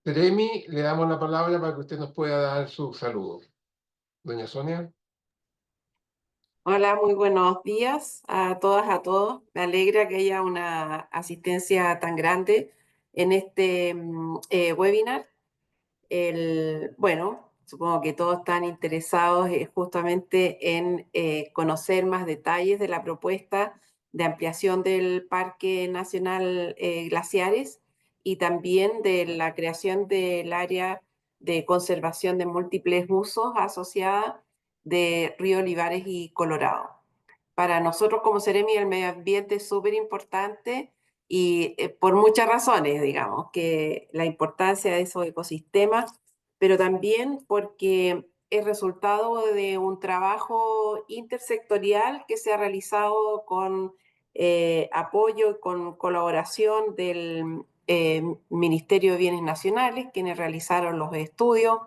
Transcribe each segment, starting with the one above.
Seremi, le damos la palabra para que usted nos pueda dar su saludo. Doña Sonia. Hola, muy buenos días a todas, a todos. Me alegra que haya una asistencia tan grande en este webinar. Bueno, supongo que todos están interesados justamente en conocer más detalles de la propuesta de ampliación del Parque Nacional Glaciares y también de la creación del área de conservación de múltiples usos asociada de Río Olivares y Colorado. Para nosotros como Seremi el medio ambiente es súper importante y por muchas razones, digamos, que la importancia de esos ecosistemas, pero también porque es resultado de un trabajo intersectorial que se ha realizado con apoyo y con colaboración del Ministerio de Bienes Nacionales, quienes realizaron los estudios,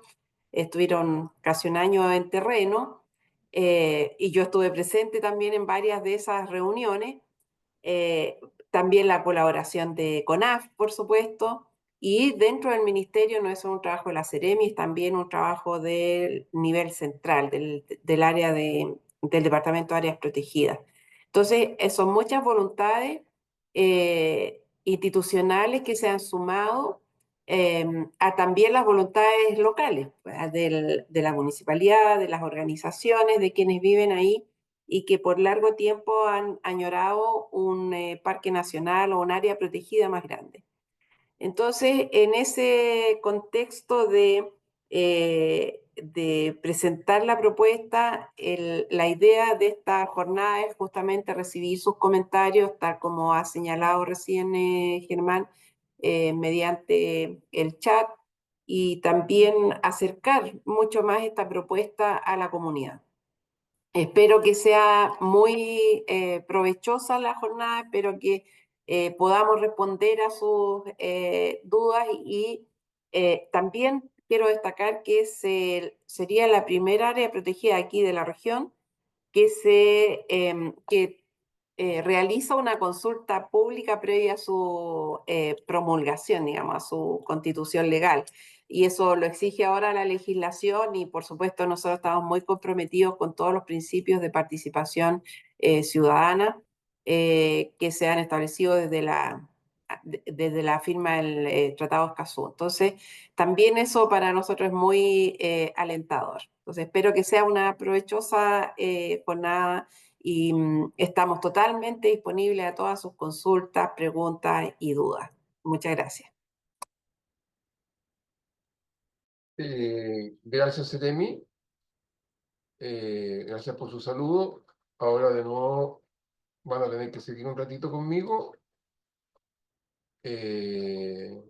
estuvieron casi un año en terreno, y yo estuve presente también en varias de esas reuniones, eh, también la colaboración de CONAF, por supuesto, y dentro del ministerio no es solo un trabajo de la Seremi, es también un trabajo del nivel central, del área del Departamento de Áreas Protegidas. Entonces, son muchas voluntades institucionales que se han sumado a también las voluntades locales, pues, de la municipalidad, de las organizaciones, de quienes viven ahí y que por largo tiempo han añorado un parque nacional o un área protegida más grande. Entonces, en ese contexto de presentar la propuesta, la idea de esta jornada es justamente recibir sus comentarios, tal como ha señalado recién Germán, mediante el chat, y también acercar mucho más esta propuesta a la comunidad. Espero que sea muy provechosa la jornada, espero que podamos responder a sus dudas y también quiero destacar que sería la primera área protegida aquí de la región que realiza una consulta pública previa a su promulgación, digamos, a su constitución legal. Y eso lo exige ahora la legislación y, por supuesto, nosotros estamos muy comprometidos con todos los principios de participación ciudadana que se han establecido desde la firma del Tratado de Escazú. Entonces, también eso para nosotros es muy alentador. Entonces, espero que sea una provechosa jornada y estamos totalmente disponibles a todas sus consultas, preguntas y dudas. Muchas gracias. Gracias, Seremi. Gracias por su saludo. Ahora de nuevo van a tener que seguir un ratito conmigo. Eh,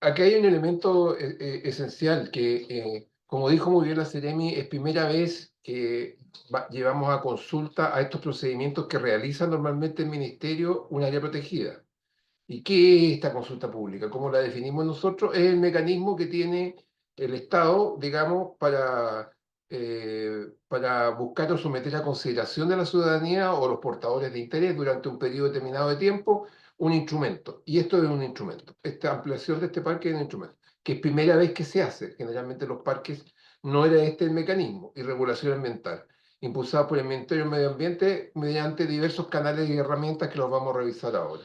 Aquí hay un elemento esencial que, como dijo muy bien la Seremi, es primera vez que llevamos a consulta a estos procedimientos que realiza normalmente el Ministerio un área protegida. ¿Y qué es esta consulta pública? ¿Cómo la definimos nosotros? Es el mecanismo que tiene el Estado, digamos, para buscar o someter a consideración de la ciudadanía o los portadores de interés durante un periodo determinado de tiempo un instrumento. Y esto es un instrumento. Esta ampliación de este parque es un instrumento, que es primera vez que se hace. Generalmente los parques no era este el mecanismo, y regulación ambiental, impulsado por el Ministerio del Medio Ambiente mediante diversos canales y herramientas que los vamos a revisar ahora.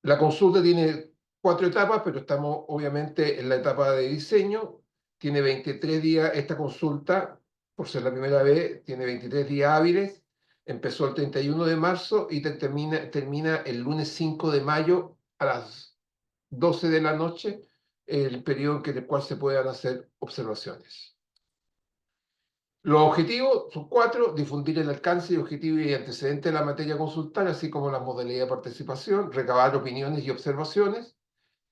La consulta tiene 4 etapas, pero estamos obviamente en la etapa de diseño. Tiene 23 días esta consulta, por ser la primera vez, tiene 23 días hábiles. Empezó el 31 de marzo y termina el lunes 5 de mayo a las 12 de la noche, el periodo en el cual se puedan hacer observaciones. Los objetivos son 4: difundir el alcance y objetivos y antecedentes de la materia consultar, así como la modalidad de participación, recabar opiniones y observaciones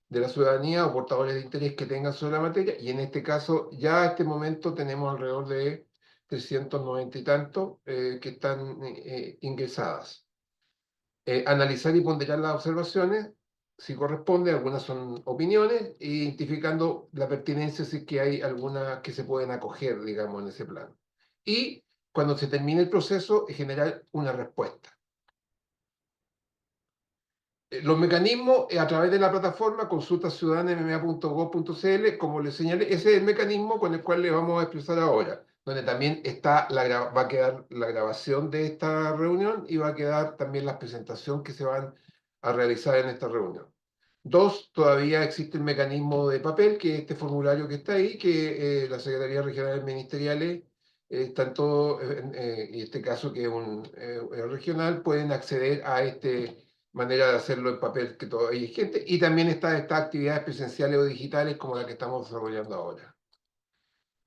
de la ciudadanía o portadores de interés que tengan sobre la materia, y en este caso ya a este momento tenemos alrededor de 390 y tantos que están ingresadas. Analizar y ponderar las observaciones, si corresponde, algunas son opiniones, e identificando la pertinencia si es que hay algunas que se pueden acoger, digamos, en ese plano. Y cuando se termine el proceso, generar una respuesta. Los mecanismos a través de la plataforma consultaciudadanamma.gov.cl, como les señalé, ese es el mecanismo con el cual les vamos a expresar ahora, donde también está va a quedar la grabación de esta reunión y va a quedar también la presentación que se van a realizar en esta reunión. Dos, todavía existe el mecanismo de papel, que es este formulario que está ahí, que la Secretaría Regional Ministeriales, están todos, y este caso que es un regional, pueden acceder a esta manera de hacerlo en papel que todavía hay gente, y también está estas actividades presenciales o digitales como la que estamos desarrollando ahora.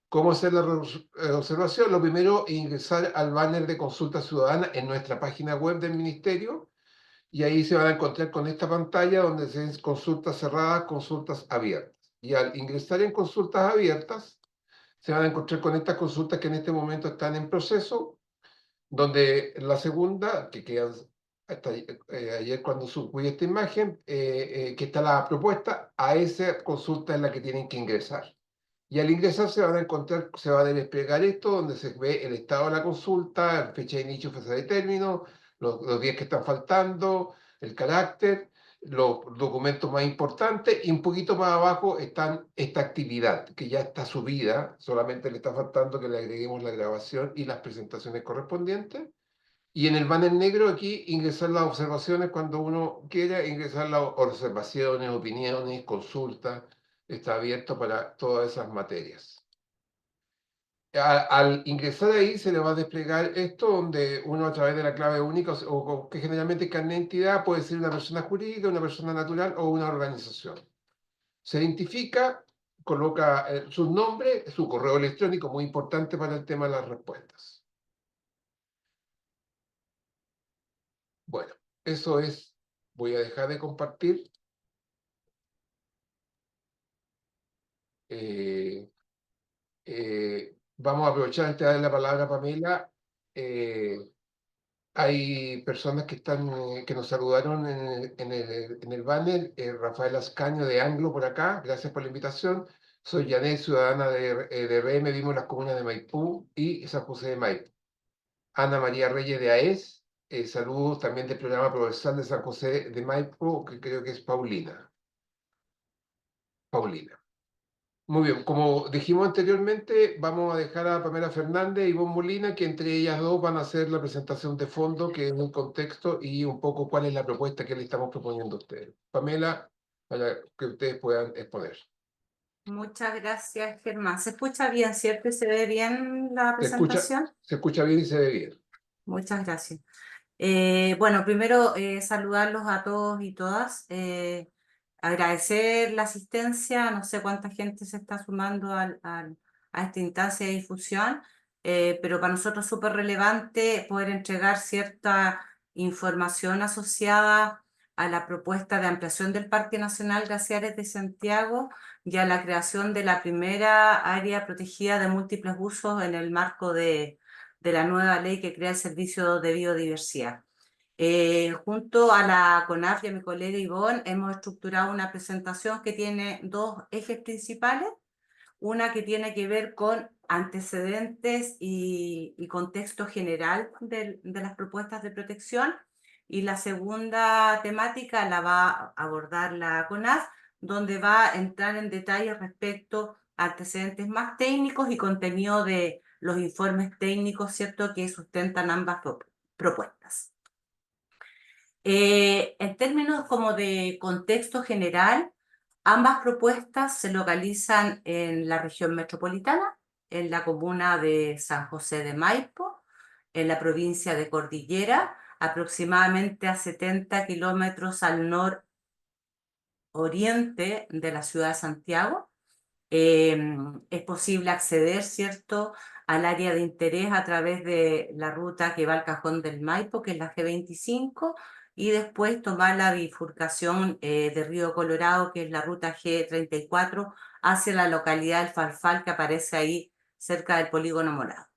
¿Cómo hacer la observación? Lo primero, ingresar al banner de consulta ciudadana en nuestra página web del Ministerio, y ahí se van a encontrar con esta pantalla donde se ven consultas cerradas, consultas abiertas. Y al ingresar en consultas abiertas, se van a encontrar con estas consultas que en este momento están en proceso, donde la segunda, que quedan hasta ayer cuando subí esta imagen, que está la propuesta, a esa consulta es la que tienen que ingresar. Y al ingresar se van a encontrar, se va a desplegar esto, donde se ve el estado de la consulta, fecha de inicio, fecha de término, los días que están faltando, el carácter, los documentos más importantes, y un poquito más abajo están esta actividad, que ya está subida, solamente le está faltando que le agreguemos la grabación y las presentaciones correspondientes. Y en el banner negro aquí ingresar las observaciones cuando uno quiera, ingresar las observaciones, opiniones, consultas, está abierto para todas esas materias. Al ingresar ahí se le va a desplegar esto donde uno a través de la clave única o que generalmente es carnet de identidad puede ser una persona jurídica, una persona natural o una organización. Se identifica, coloca su nombre, su correo electrónico, muy importante para el tema de las respuestas. Bueno, eso es, voy a dejar de compartir. Vamos a aprovechar de darle la palabra a Pamela. Hay personas que están, que nos saludaron en el banner. Rafael Ascaño de Anglo por acá, gracias por la invitación. Soy Janet, ciudadana de RM, vimos las comunas de Maipú y San José de Maipo. Ana María Reyes de AES, saludos también del programa Progresal de San José de Maipo, que creo que es Paulina. Paulina. Muy bien, como dijimos anteriormente, vamos a dejar a Pamela Fernández y Ivonne Molina, que entre ellas dos van a hacer la presentación de fondo, que es un contexto y un poco cuál es la propuesta que le estamos proponiendo a ustedes. Pamela, para que ustedes puedan exponer. Muchas gracias, Germán. ¿Se escucha bien, cierto? ¿Y se ve bien la presentación? Se escucha bien y se ve bien. Muchas gracias. Bueno, primero saludarlos a todos y todas. Agradecer la asistencia. No sé cuánta gente se está sumando a esta instancia de difusión, pero para nosotros es súper relevante poder entregar cierta información asociada a la propuesta de ampliación del Parque Nacional Glaciares de Santiago y a la creación de la primera área protegida de múltiples usos en el marco de la nueva ley que crea el Servicio de Biodiversidad. Junto a la CONAF y a mi colega Ivonne hemos estructurado una presentación que tiene dos ejes principales. Una que tiene que ver con antecedentes y contexto general de las propuestas de protección, y la segunda temática la va a abordar la CONAF, donde va a entrar en detalles respecto a antecedentes más técnicos y contenido de los informes técnicos, ¿cierto?, que sustentan ambas propuestas. En términos como de contexto general, ambas propuestas se localizan en la región metropolitana, en la comuna de San José de Maipo, en la provincia de Cordillera, aproximadamente a 70 kilómetros al nororiente de la ciudad de Santiago. Es posible acceder, ¿cierto?, al área de interés a través de la ruta que va al Cajón del Maipo, que es la G25, y después tomar la bifurcación de Río Colorado, que es la ruta G34, hacia la localidad del Farfal, que aparece ahí cerca del Polígono Morado.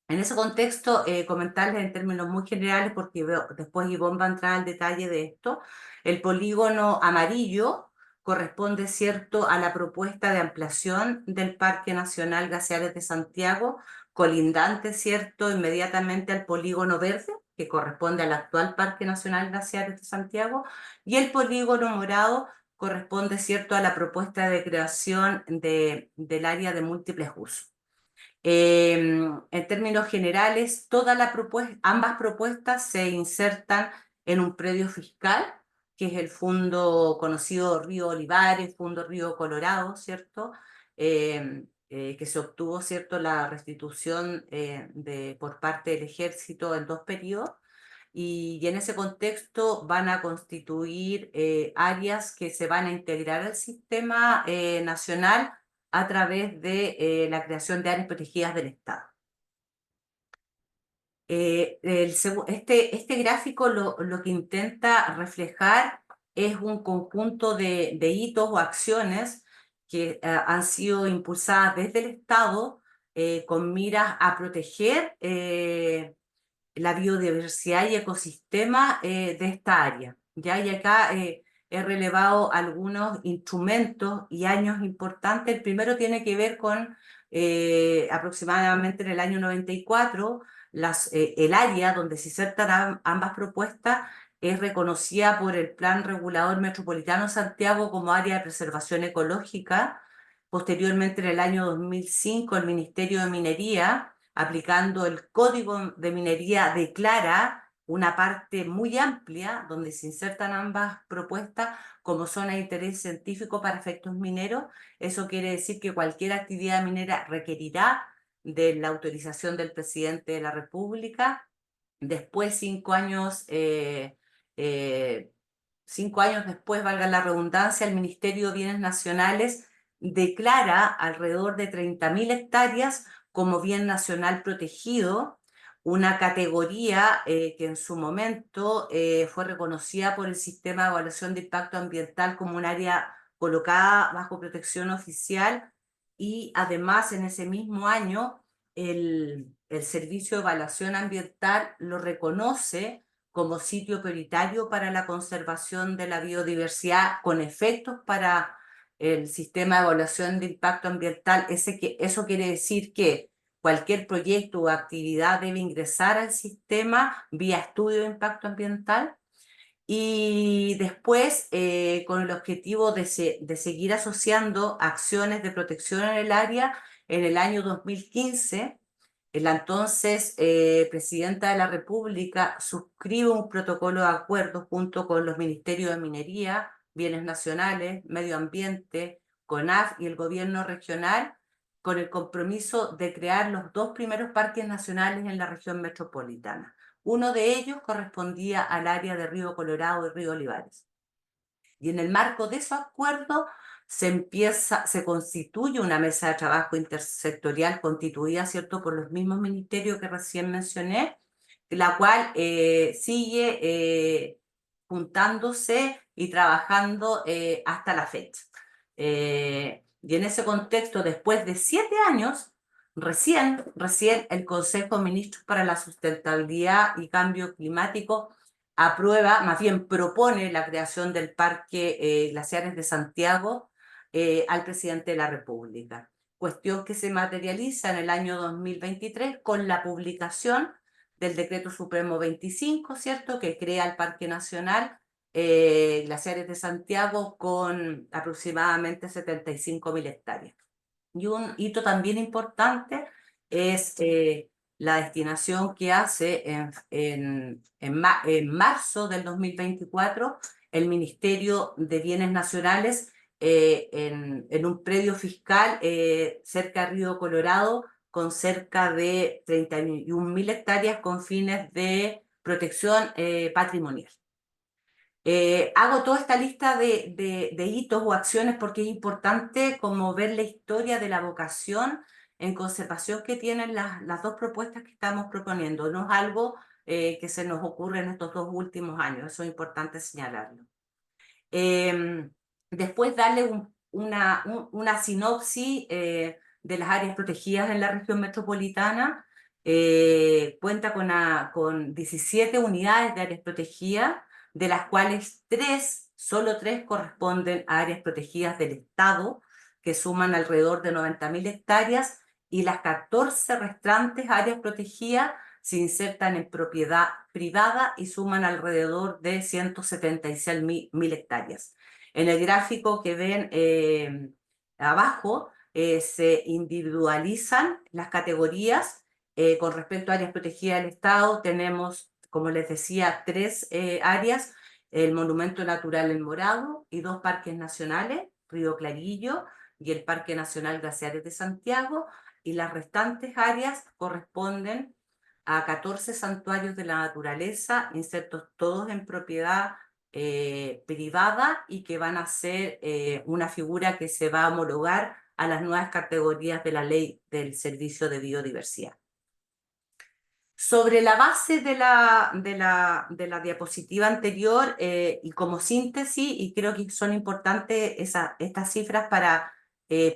En ese contexto, comentarles en términos muy generales, porque después Ivonne va a entrar al detalle de esto, el polígono amarillo corresponde, ¿cierto?, a la propuesta de ampliación del Parque Nacional Glaciares de Santiago, colindante, ¿cierto?, inmediatamente al polígono verde, que corresponde al actual Parque Nacional Glaciares de Santiago, y el polígono morado corresponde, ¿cierto?, a la propuesta de creación del área de múltiples usos. En términos generales, ambas propuestas se insertan en un predio fiscal, que es el fondo conocido Río Olivares, Fondo Río Colorado, ¿cierto? Que se obtuvo, ¿cierto?, la restitución por parte del ejército en 2 periodos. Y en ese contexto van a constituir áreas que se van a integrar al sistema nacional a través de la creación de áreas protegidas del Estado. Este gráfico lo que intenta reflejar es un conjunto de hitos o acciones que han sido impulsadas desde el Estado con miras a proteger la biodiversidad y ecosistema de esta área. ¿Ya? Y acá he relevado algunos instrumentos y años importantes. El primero tiene que ver con aproximadamente en el año 94, el área donde se insertan ambas propuestas es reconocida por el Plan Regulador Metropolitano Santiago como área de preservación ecológica. Posteriormente, en el año 2005, el Ministerio de Minería, aplicando el Código de Minería, declara una parte muy amplia donde se insertan ambas propuestas como zona de interés científico para efectos mineros. Eso quiere decir que cualquier actividad minera requerirá de la autorización del presidente de la República. Después, 5 años después, valga la redundancia, el Ministerio de Bienes Nacionales declara alrededor de 30.000 hectáreas como bien nacional protegido, una categoría que en su momento fue reconocida por el Sistema de Evaluación de Impacto Ambiental como un área colocada bajo protección oficial, y además en ese mismo año el Servicio de Evaluación Ambiental lo reconoce como sitio prioritario para la conservación de la biodiversidad con efectos para el sistema de evaluación de impacto ambiental. Eso quiere decir que cualquier proyecto o actividad debe ingresar al sistema vía estudio de impacto ambiental. Y después, con el objetivo de seguir asociando acciones de protección en el área, en el año 2015, la entonces presidenta de la República suscribe un protocolo de acuerdo junto con los Ministerios de Minería, Bienes Nacionales, Medio Ambiente, CONAF y el Gobierno Regional, con el compromiso de crear los 2 primeros parques nacionales en la región metropolitana. Uno de ellos correspondía al área de Río Colorado y Río Olivares. Y en el marco de esos acuerdos se constituye una mesa de trabajo intersectorial constituida, ¿cierto?, por los mismos ministerios que recién mencioné, la cual sigue juntándose y trabajando hasta la fecha. Y en ese contexto, después de 7 años, recién el Consejo de Ministros para la Sustentabilidad y Cambio Climático aprueba, más bien propone la creación del Parque Glaciares de Santiago al presidente de la República. Cuestión que se materializa en el año 2023 con la publicación del Decreto Supremo 25, ¿cierto?, que crea el Parque Nacional Glaciares de Santiago con aproximadamente 75.000 hectáreas. Y un hito también importante es la destinación que hace en marzo del 2024 el Ministerio de Bienes Nacionales en un predio fiscal cerca de Río Colorado con cerca de 31.000 hectáreas con fines de protección patrimonial. Hago toda esta lista de hitos o acciones porque es importante como ver la historia de la vocación en conservación que tienen las 2 propuestas que estamos proponiendo. No es algo que se nos ocurre en estos 2 últimos años, eso es importante señalarlo. Después darle una sinopsis de las áreas protegidas en la región metropolitana. cuenta con 17 unidades de áreas protegidas, de las cuales solo 3 corresponden a áreas protegidas del Estado, que suman alrededor de 90.000 hectáreas, y las 14 restantes áreas protegidas se insertan en propiedad privada y suman alrededor de 176.000 hectáreas. En el gráfico que ven abajo, se individualizan las categorías. Con respecto a áreas protegidas del Estado, tenemos, como les decía, 3 áreas: el Monumento Natural El Morado y 2 parques nacionales, Río Clarillo y el Parque Nacional Glaciares de Santiago, y las restantes áreas corresponden a 14 santuarios de la naturaleza, insertos todos en propiedad privada, y que van a ser una figura que se va a homologar a las nuevas categorías de la Ley del Servicio de Biodiversidad. Sobre la base de la diapositiva anterior, y como síntesis, y creo que son importantes estas cifras para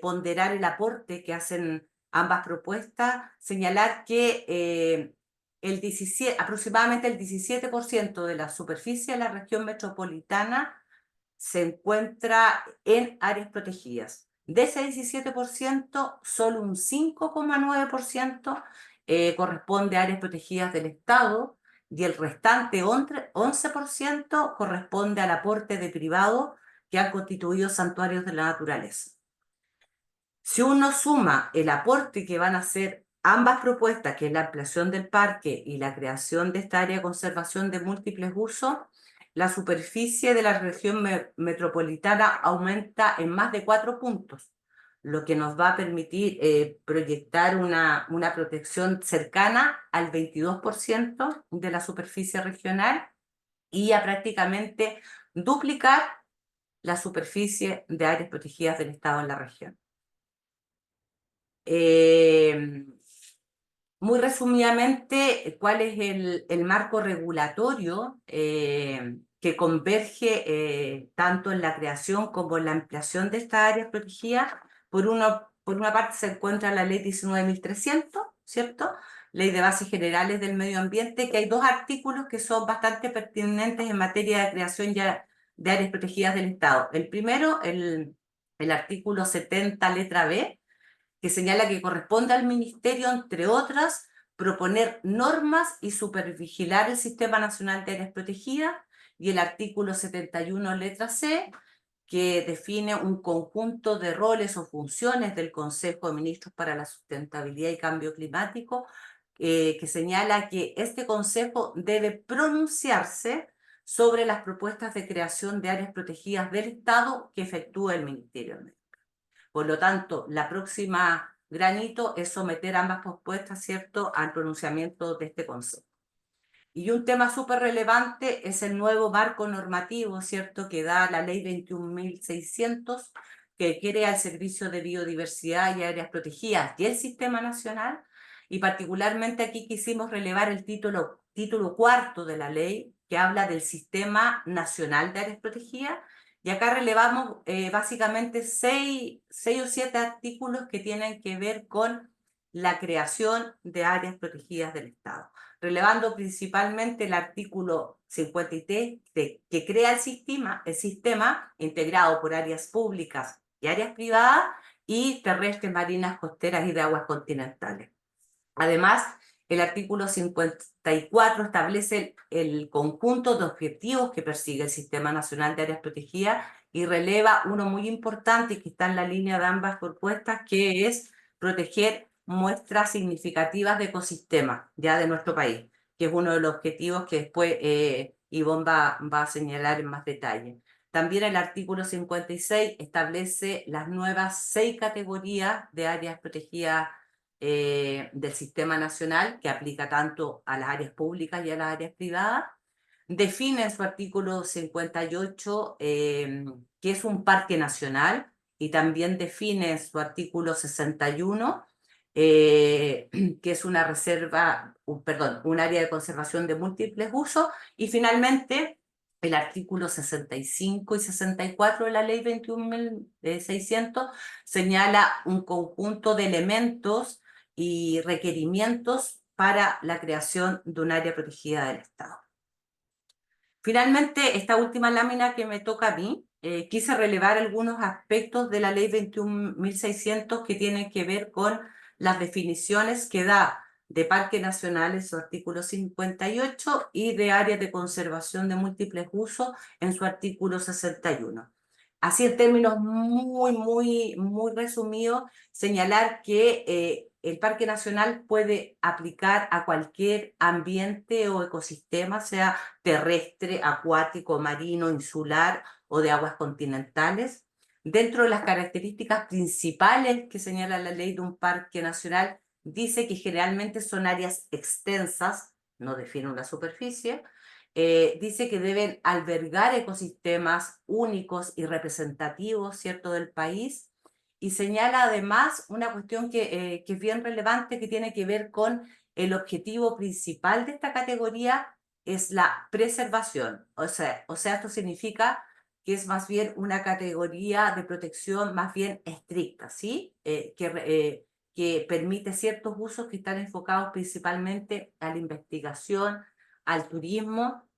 ponderar el aporte que hacen ambas propuestas, señalar que aproximadamente el 17% de la superficie de la región metropolitana se encuentra en áreas protegidas. De ese 17%, solo un 5,9% corresponde a áreas protegidas del Estado, y el restante 11% corresponde al aporte de privados que han constituido santuarios de la naturaleza. Si uno suma el aporte que van a hacer ambas propuestas, que es la ampliación del parque y la creación de esta área de conservación de múltiples usos, la superficie de la región metropolitana aumenta en más de 4 puntos, lo que nos va a permitir proyectar una protección cercana al 22% de la superficie regional, y a prácticamente duplicar la superficie de áreas protegidas del Estado en la región. Muy resumidamente, ¿cuál es el marco regulatorio que converge tanto en la creación como en la ampliación de estas áreas protegidas? Por una parte se encuentra la Ley 19.300, ¿cierto? Ley de Bases Generales del Medio Ambiente, que hay 2 artículos que son bastante pertinentes en materia de creación ya de áreas protegidas del Estado. El primero, el artículo 70, letra B, que señala que corresponde al Ministerio, entre otras, proponer normas y supervigilar el Sistema Nacional de Áreas Protegidas, y el artículo 71, letra C, que define un conjunto de roles o funciones del Consejo de Ministros para la Sustentabilidad y Cambio Climático, que señala que este Consejo debe pronunciarse sobre las propuestas de creación de áreas protegidas del Estado que efectúa el Ministerio. Por lo tanto, la próxima gran hito es someter ambas propuestas, ¿cierto?, al pronunciamiento de este Consejo. Y un tema súper relevante es el nuevo marco normativo, ¿cierto?, que da la Ley 21.600, que crea el Servicio de Biodiversidad y Áreas Protegidas y el Sistema Nacional. Y particularmente aquí quisimos relevar el título 4 de la ley, que habla del Sistema Nacional de Áreas Protegidas. Y acá relevamos básicamente 6 o 7 artículos que tienen que ver con la creación de áreas protegidas del Estado, relevando principalmente el artículo 53, que crea el sistema integrado por áreas públicas y áreas privadas, y terrestres, marinas, costeras y de aguas continentales. Además, el artículo 54 establece el conjunto de objetivos que persigue el Sistema Nacional de Áreas Protegidas, y releva uno muy importante que está en la línea de ambas propuestas, que es proteger muestras significativas de ecosistemas ya de nuestro país, que es uno de los objetivos que después Ivonne va a señalar en más detalle. También el artículo 56 establece las nuevas 6 categorías de áreas protegidas del Sistema Nacional, que aplica tanto a las áreas públicas y a las áreas privadas. Define en su artículo 58 que es un parque nacional, y también define en su artículo 61 que es una reserva, un área de conservación de múltiples usos. Y finalmente, el artículo 65 y 64 de la Ley 21.600 señala un conjunto de elementos y requerimientos para la creación de un área protegida del Estado. Finalmente, esta última lámina que me toca a mí, quise relevar algunos aspectos de la ley 21.600 que tienen que ver con las definiciones que da de parque nacional en su artículo 58 y de áreas de conservación de múltiples usos en su artículo 61. Así en términos muy resumidos, señalar que el Parque Nacional puede aplicar a cualquier ambiente o ecosistema, sea terrestre, acuático, marino, insular o de aguas continentales. Dentro de las características principales que señala la ley de un parque nacional, dice que generalmente son áreas extensas, no define una superficie, dice que deben albergar ecosistemas únicos y representativos, ¿cierto?, del país, y señala además una cuestión que es bien relevante, que tiene que ver con el objetivo principal de esta categoría, es la preservación. O sea, esto significa que es más bien una categoría de protección más bien estricta, ¿sí? Que permite ciertos usos que están enfocados principalmente a la investigación, al turismo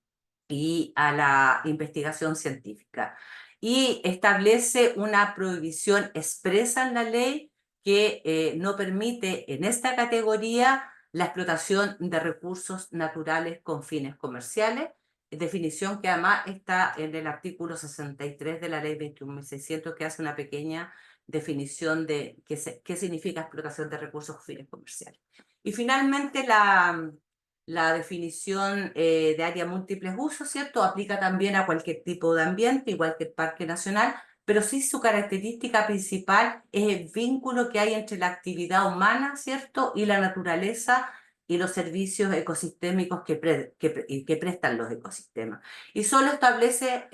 y a la investigación científica. Y establece una prohibición expresa en la ley que no permite en esta categoría la explotación de recursos naturales con fines comerciales, definición que además está en el artículo 63 de la ley 21.600, que hace una pequeña definición de qué significa explotación de recursos con fines comerciales. Y finalmente la definición de área múltiples usos, ¿cierto? Aplica también a cualquier tipo de ambiente, igual que el Parque Nacional, pero sí su característica principal es el vínculo que hay entre la actividad humana, ¿cierto?, y la naturaleza y los servicios ecosistémicos que prestan los ecosistemas. Y solo establece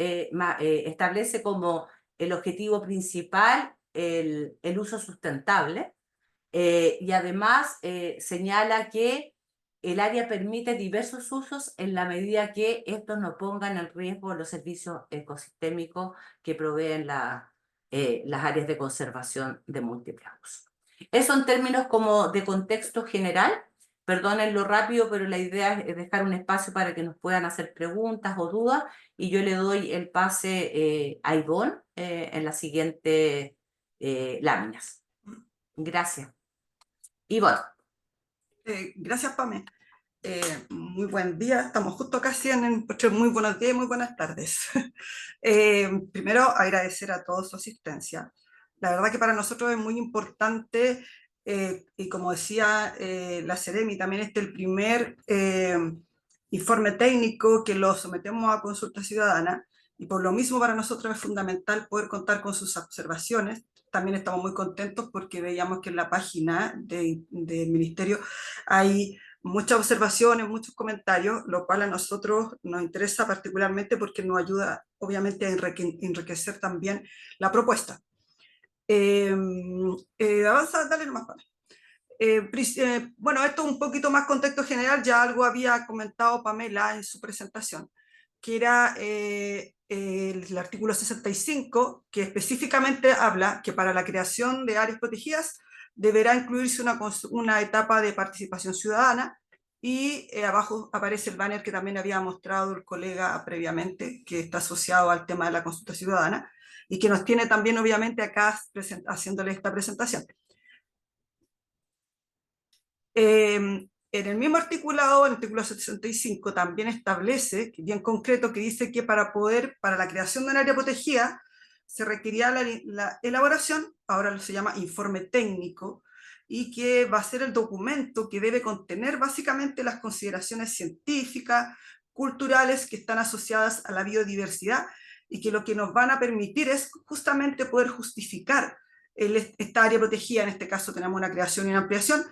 como el objetivo principal el uso sustentable, y además señala que el área permite diversos usos en la medida que estos no pongan en riesgo los servicios ecosistémicos que proveen las áreas de conservación de múltiples usos. Eso en términos como de contexto general. Perdonen lo rápido, pero la idea es dejar un espacio para que nos puedan hacer preguntas o dudas, y yo le doy el pase a Ivonne en las siguientes láminas. Gracias. Ivonne. Gracias, Pame. Muy buen día, estamos justo casi muy buenos días y muy buenas tardes. Primero, agradecer a todos su asistencia. La verdad que para nosotros es muy importante, y como decía la Seremi, también el primer informe técnico que lo sometemos a consulta ciudadana, y por lo mismo para nosotros es fundamental poder contar con sus observaciones. También estamos muy contentos porque veíamos que en la página del Ministerio hay muchas observaciones, muchos comentarios, lo cual a nosotros nos interesa particularmente porque nos ayuda obviamente a enriquecer también la propuesta. Avanza, dale nomás, Pame. Bueno, esto un poquito más contexto general, ya algo había comentado Pamela en su presentación, que era el artículo 65, que específicamente habla que para la creación de áreas protegidas deberá incluirse una etapa de participación ciudadana, y abajo aparece el banner que también había mostrado el colega previamente, que está asociado al tema de la consulta ciudadana, y que nos tiene también obviamente acá haciéndole esta presentación. En el mismo articulado, el artículo 65, también establece, bien concreto, que dice que para la creación de un área protegida, se requería la elaboración, ahora se llama informe técnico, y que va a ser el documento que debe contener básicamente las consideraciones científicas, culturales que están asociadas a la biodiversidad, y que lo que nos van a permitir es justamente poder justificar esta área protegida. En este caso tenemos una creación y una ampliación,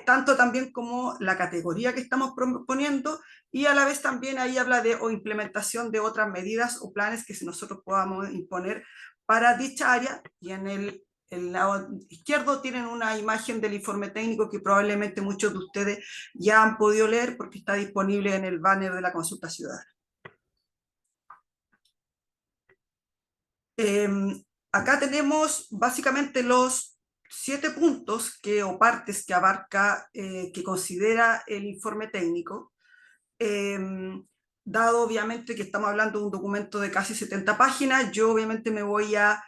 tanto también como la categoría que estamos proponiendo, y a la vez también ahí habla de implementación de otras medidas o planes que nosotros podamos imponer para dicha área. Y en el lado izquierdo tienen una imagen del informe técnico que probablemente muchos de ustedes ya han podido leer porque está disponible en el banner de la consulta ciudadana. Acá tenemos básicamente los 7 puntos o partes que abarca, que considera el informe técnico. Dado obviamente que estamos hablando de un documento de casi 70 páginas, yo obviamente me voy a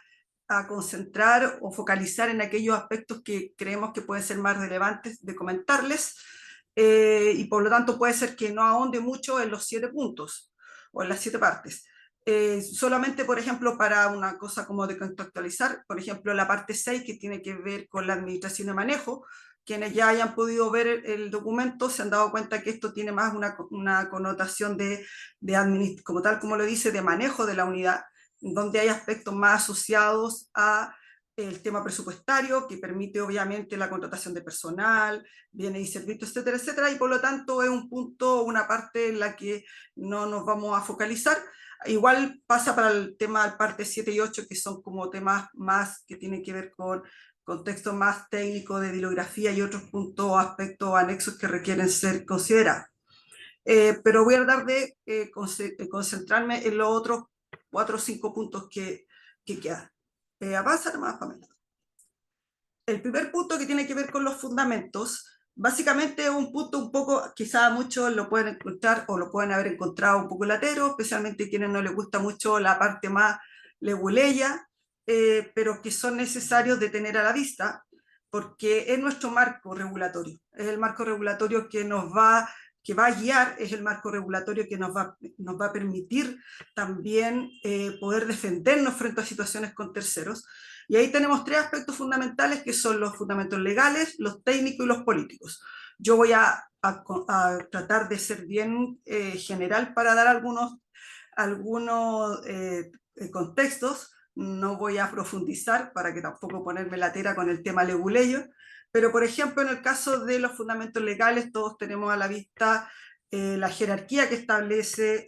concentrar o focalizar en aquellos aspectos que creemos que pueden ser más relevantes de comentarles, y por lo tanto puede ser que no ahonde mucho en los 7 puntos o en las 7 partes. Solamente, por ejemplo, para una cosa como de contextualizar, por ejemplo, la parte 6 que tiene que ver con la administración de manejo. Quienes ya hayan podido ver el documento se han dado cuenta que esto tiene más una connotación como tal como lo dice, de manejo de la unidad, donde hay aspectos más asociados a el tema presupuestario, que permite obviamente la contratación de personal, bienes y servicios, etcétera, etcétera, y por lo tanto es un punto, una parte en la que no nos vamos a focalizar. Igual pasa para el tema parte 7 y 8, que son como temas más que tienen que ver con contexto más técnico de bibliografía y otros puntos o aspectos anexos que requieren ser considerados. Pero voy a tratar de concentrarme en los otros 4 o 5 puntos que quedan. Avanza nomás, Pamela. El primer punto, que tiene que ver con los fundamentos, básicamente es un punto un poco, quizá muchos lo pueden encontrar o lo pueden haber encontrado un poco latero, especialmente quienes no les gusta mucho la parte más leguleya, pero que son necesarios de tener a la vista, porque es nuestro marco regulatorio, es el marco regulatorio que va a guiar, es el marco regulatorio que nos va a permitir también poder defendernos frente a situaciones con terceros. Y ahí tenemos 3 aspectos fundamentales, que son los fundamentos legales, los técnicos y los políticos. Yo voy a tratar de ser bien general para dar algunos contextos. No voy a profundizar para que tampoco ponerme latera con el tema leguleyo, pero por ejemplo en el caso de los fundamentos legales todos tenemos a la vista la jerarquía que establece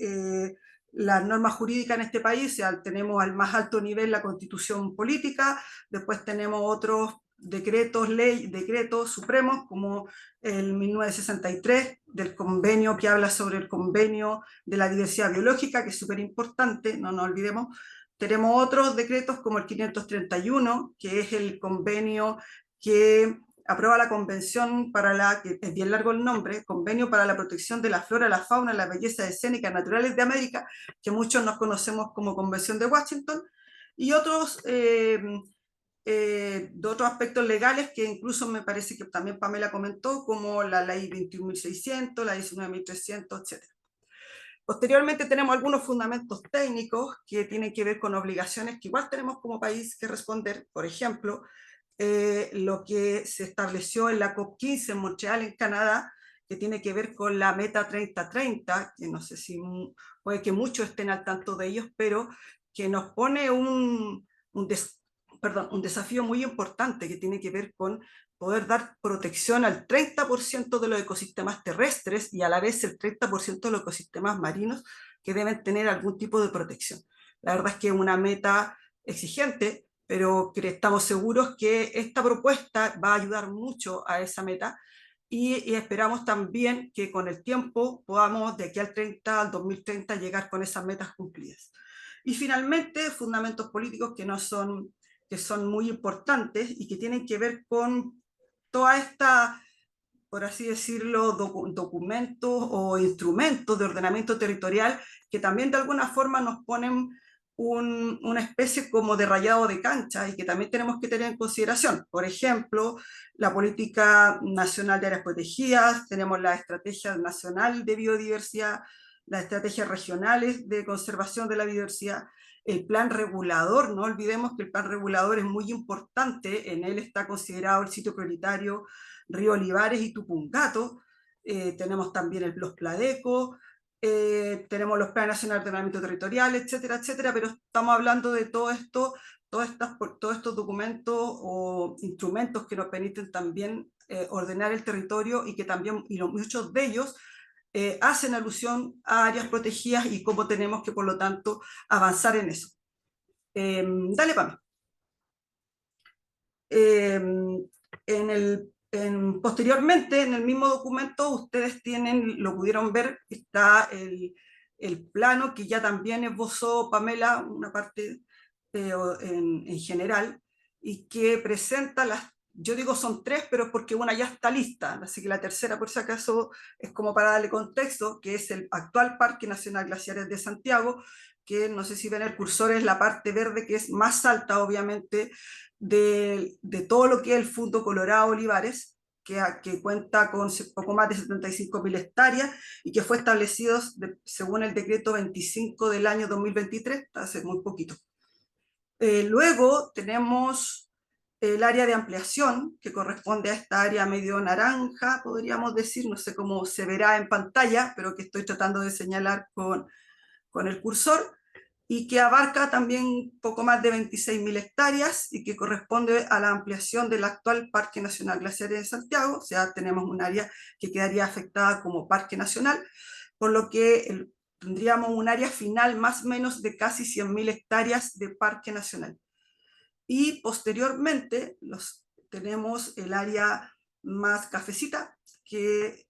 las normas jurídicas en este país. O sea, tenemos al más alto nivel la Constitución política, después tenemos otros decretos supremos como el 1963 del convenio que habla sobre el convenio de la diversidad biológica, que es súper importante, no nos olvidemos. Tenemos otros decretos como el 531, que es el convenio que aprueba la Convención que es bien largo el nombre, Convenio para la Protección de la Flora, la Fauna y las Bellezas Escénicas Naturales de América, que muchos nos conocemos como Convención de Washington, y otros aspectos legales que incluso me parece que también Pamela comentó, como la Ley 21.600, la 19.300, etc. Posteriormente tenemos algunos fundamentos técnicos que tienen que ver con obligaciones que igual tenemos como país que responder. Por ejemplo, lo que se estableció en la COP15 en Montreal, en Canadá, que tiene que ver con la meta 3030, que no sé si puede que muchos estén al tanto de ellos, pero que nos pone un desafío muy importante que tiene que ver con poder dar protección al 30% de los ecosistemas terrestres y a la vez el 30% de los ecosistemas marinos que deben tener algún tipo de protección. La verdad es que es una meta exigente, pero que estamos seguros que esta propuesta va a ayudar mucho a esa meta, y esperamos también que con el tiempo podamos de aquí al 2030 llegar con esas metas cumplidas. Y finalmente, fundamentos políticos que son muy importantes y que tienen que ver con toda esta, por así decirlo, documentos o instrumentos de ordenamiento territorial que también de alguna forma nos ponen una especie como de rayado de cancha y que también tenemos que tener en consideración. Por ejemplo, la Política Nacional de Áreas Protegidas, tenemos la Estrategia Nacional de Biodiversidad, las estrategias regionales de conservación de la biodiversidad, el plan regulador. No olvidemos que el plan regulador es muy importante, en él está considerado el sitio prioritario Río Olivares y Tupungato. Tenemos también los PLADECO, tenemos los planes nacionales de ordenamiento territorial, etcétera, etcétera, pero estamos hablando de todo esto, todos estos documentos o instrumentos que nos permiten también ordenar el territorio y que también, muchos de ellos hacen alusión a áreas protegidas y cómo tenemos que, por lo tanto, avanzar en eso. Dale, Pam. Posteriormente, en el mismo documento, ustedes lo pudieron ver, está el plano que ya también esbozó Pamela, una parte en general, y que presenta yo digo son 3, pero es porque una ya está lista, así que la tercera, por si acaso, es como para darle contexto, que es el actual Parque Nacional Glaciares de Santiago, que no sé si ven el cursor, es la parte verde que es más alta, obviamente, de todo lo que es el Fondo Colorado Olivares, que cuenta con poco más de 75.000 hectáreas y que fue establecido según el decreto 25 del año 2023, hace muy poquito. Luego tenemos el área de ampliación, que corresponde a esta área medio naranja, podríamos decir, no sé cómo se verá en pantalla, pero que estoy tratando de señalar con el cursor, y que abarca también poco más de 26.000 hectáreas y que corresponde a la ampliación del actual Parque Nacional Glaciares de Santiago. O sea, tenemos un área que quedaría afectada como Parque Nacional, por lo que tendríamos un área final más o menos de casi 100.000 hectáreas de Parque Nacional. Y posteriormente tenemos el área más cafecita, que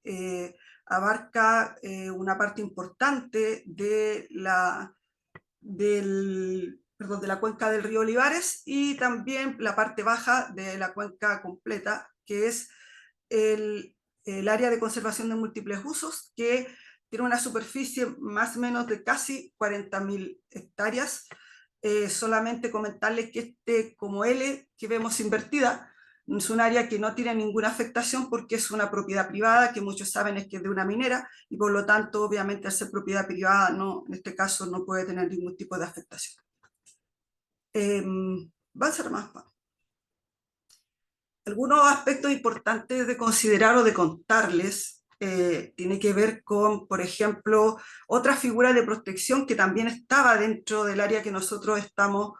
abarca una parte importante de la cuenca del río Olivares y también la parte baja de la cuenca completa, que es el área de conservación de múltiples usos, que tiene una superficie más o menos de casi 40.000 hectáreas. Solamente comentarles que como L que vemos invertida, es un área que no tiene ninguna afectación porque es una propiedad privada, que muchos saben es que es de una minera, y por lo tanto, obviamente, al ser propiedad privada, en este caso no puede tener ningún tipo de afectación. Va a ser más. Algunos aspectos importantes de considerar o de contarles tiene que ver con, por ejemplo, otra figura de protección que también estaba dentro del área que nosotros estamos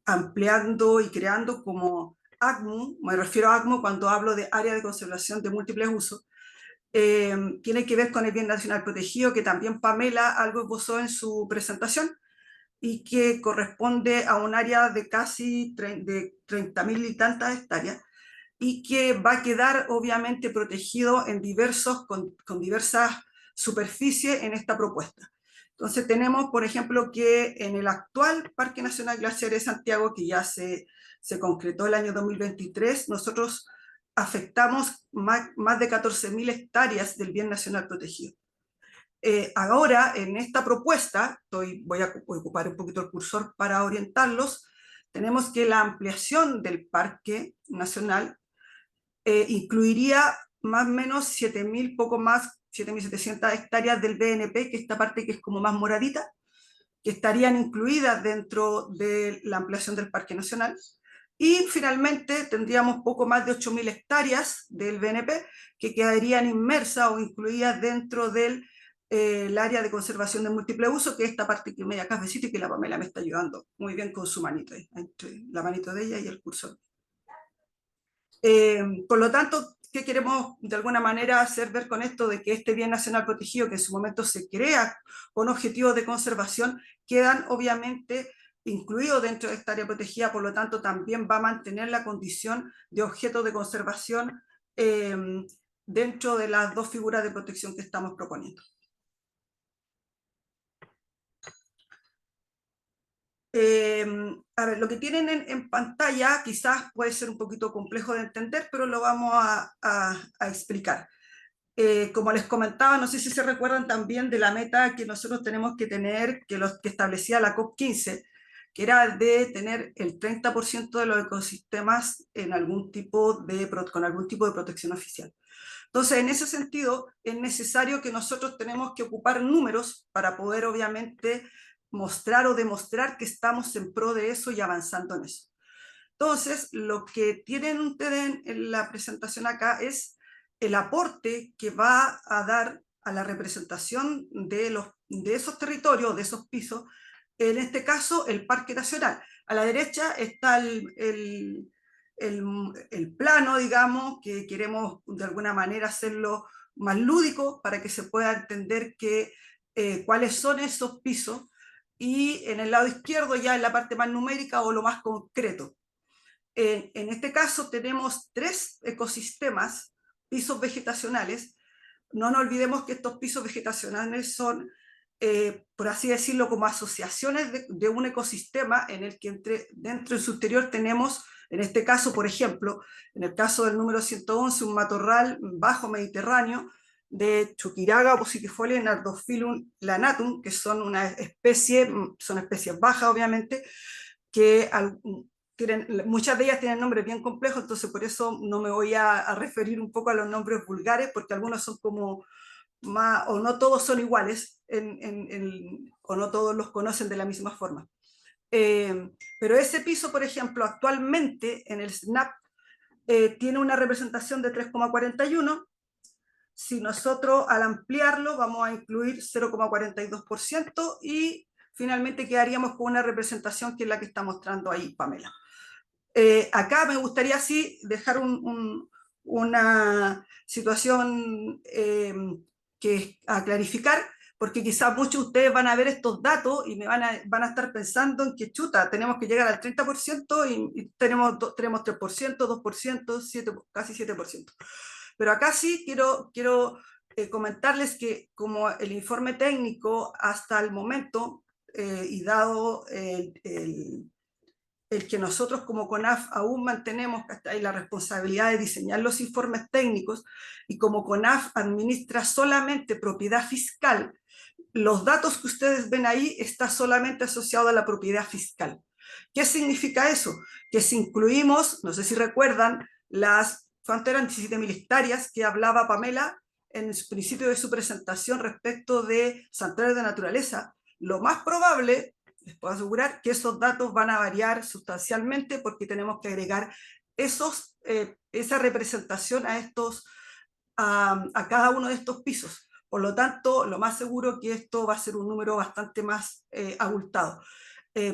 ampliando y creando como ACMU. Me refiero a ACMU cuando hablo de área de conservación de múltiples usos. Tiene que ver con el bien nacional protegido, que también Pamela algo esbozó en su presentación, y que corresponde a un área de casi 30.000 y tantas hectáreas, y que va a quedar obviamente protegido en con diversas superficies en esta propuesta. Entonces tenemos, por ejemplo, que en el actual Parque Nacional Glaciares de Santiago, que ya se concretó el año 2023, nosotros afectamos más de 14.000 hectáreas del bien nacional protegido. Ahora, en esta propuesta, voy a ocupar un poquito el cursor para orientarlos, tenemos que la ampliación del Parque Nacional incluiría más o menos 7.000, poco más, 7.700 hectáreas del BNP, que esta parte que es como más moradita, que estarían incluidas dentro de la ampliación del Parque Nacional. Y finalmente tendríamos poco más de 8.000 hectáreas del BNP que quedarían inmersas o incluidas dentro del el área de conservación de múltiple uso, que es esta parte que media cafecita y que la Pamela me está ayudando muy bien con su manito, entre la manito de ella y el cursor. Por lo tanto, ¿qué queremos de alguna manera hacer ver con esto? De que este bien nacional protegido, que en su momento se crea con objetivos de conservación, quedan obviamente incluidos dentro de esta área protegida, por lo tanto también va a mantener la condición de objeto de conservación dentro de las dos figuras de protección que estamos proponiendo. A ver, lo que tienen en pantalla quizás puede ser un poquito complejo de entender, pero lo vamos a explicar. Como les comentaba, no sé si se recuerdan también de la meta que nosotros tenemos que tener, que establecía la COP15, que era de tener el 30% de los ecosistemas con algún tipo de protección oficial. Entonces, en ese sentido, es necesario que nosotros tenemos que ocupar números para poder, obviamente, mostrar o demostrar que estamos en pro de eso y avanzando en eso. Entonces, lo que tienen ustedes en la presentación acá es el aporte que va a dar a la representación de esos territorios, de esos pisos, en este caso el Parque Nacional. A la derecha está el plano, digamos, que queremos de alguna manera hacerlo más lúdico para que se pueda entender cuáles son esos pisos, y en el lado izquierdo ya en la parte más numérica o lo más concreto. En este caso tenemos 3 ecosistemas, pisos vegetacionales. No nos olvidemos que estos pisos vegetacionales son por así decirlo, como asociaciones de un ecosistema en el que dentro de su interior tenemos, en este caso, por ejemplo, en el caso del número 111, un matorral bajo mediterráneo de Chuquiraga, Posiquifolia y Nardophyllum lanatum, que son una especie, son especies bajas obviamente, que muchas de ellas tienen nombres bien complejos, entonces por eso no me voy a referir un poco a los nombres vulgares, porque algunos son como más, o no todos son iguales, o no todos los conocen de la misma forma. Pero ese piso, por ejemplo, actualmente en el SNAP tiene una representación de 3,41. Si nosotros al ampliarlo vamos a incluir 0,42% y finalmente quedaríamos con una representación que es la que está mostrando ahí Pamela. Acá me gustaría sí dejar una situación a clarificar, porque quizás muchos de ustedes van a ver estos datos y van a estar pensando en que chuta, tenemos que llegar al 30% y tenemos 3%, 2%, casi 7%. Pero acá sí quiero comentarles que como el informe técnico hasta el momento, y dado el que nosotros como CONAF aún mantenemos ahí la responsabilidad de diseñar los informes técnicos, y como CONAF administra solamente propiedad fiscal, los datos que ustedes ven ahí están solamente asociados a la propiedad fiscal. ¿Qué significa eso? Que si incluimos, no sé si recuerdan, ¿cuánto eran? 17.000 hectáreas que hablaba Pamela en el principio de su presentación respecto de santuarios de naturaleza, lo más probable, les puedo asegurar, que esos datos van a variar sustancialmente porque tenemos que agregar esa representación a cada uno de estos pisos. Por lo tanto, lo más seguro que esto va a ser un número bastante más abultado.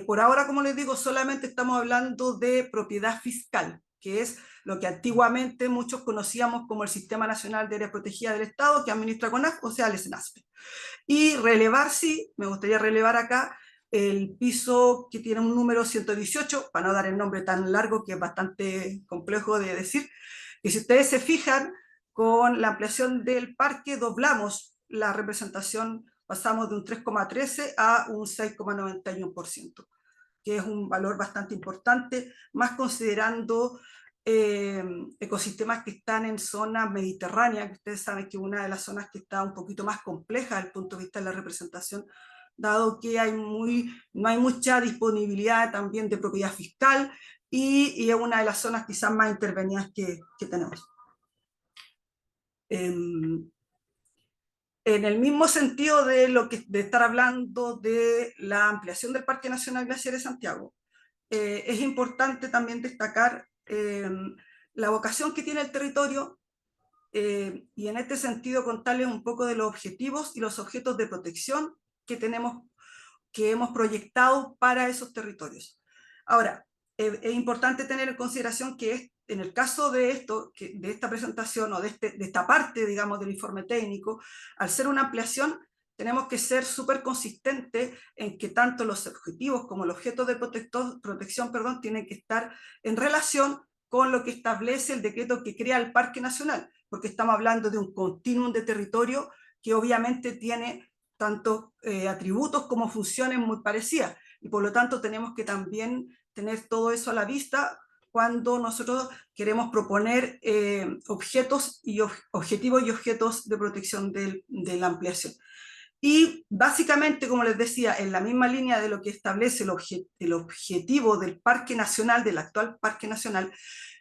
Por ahora, como les digo, solamente estamos hablando de propiedad fiscal, que es lo que antiguamente muchos conocíamos como el Sistema Nacional de Áreas Protegidas del Estado, que administra CONAF, o sea, el SNASPE. Y relevar, sí, me gustaría relevar acá el piso que tiene un número 118, para no dar el nombre tan largo que es bastante complejo de decir, que si ustedes se fijan, con la ampliación del parque doblamos la representación, pasamos de un 3,13 a un 6,91%, que es un valor bastante importante, más considerando ecosistemas que están en zonas mediterráneas, que ustedes saben que una de las zonas que está un poquito más compleja desde el punto de vista de la representación, dado que no hay mucha disponibilidad también de propiedad fiscal, y es una de las zonas quizás más intervenidas que tenemos. En el mismo sentido de estar hablando de la ampliación del Parque Nacional Glaciares Santiago, es importante también destacar la vocación que tiene el territorio, y en este sentido contarles un poco de los objetivos y los objetos de protección que hemos proyectado para esos territorios. Ahora, es importante tener en consideración que en el caso de esta presentación o de esta parte, digamos, del informe técnico, al ser una ampliación, tenemos que ser súper consistentes en que tanto los objetivos como los objetos de protección, tienen que estar en relación con lo que establece el decreto que crea el Parque Nacional, porque estamos hablando de un continuum de territorio que obviamente tiene tanto atributos como funciones muy parecidas, y por lo tanto tenemos que también tener todo eso a la vista cuando nosotros queremos proponer objetivos y objetos de protección de la ampliación. Y básicamente, como les decía, en la misma línea de lo que establece el objetivo del Parque Nacional, del actual Parque Nacional,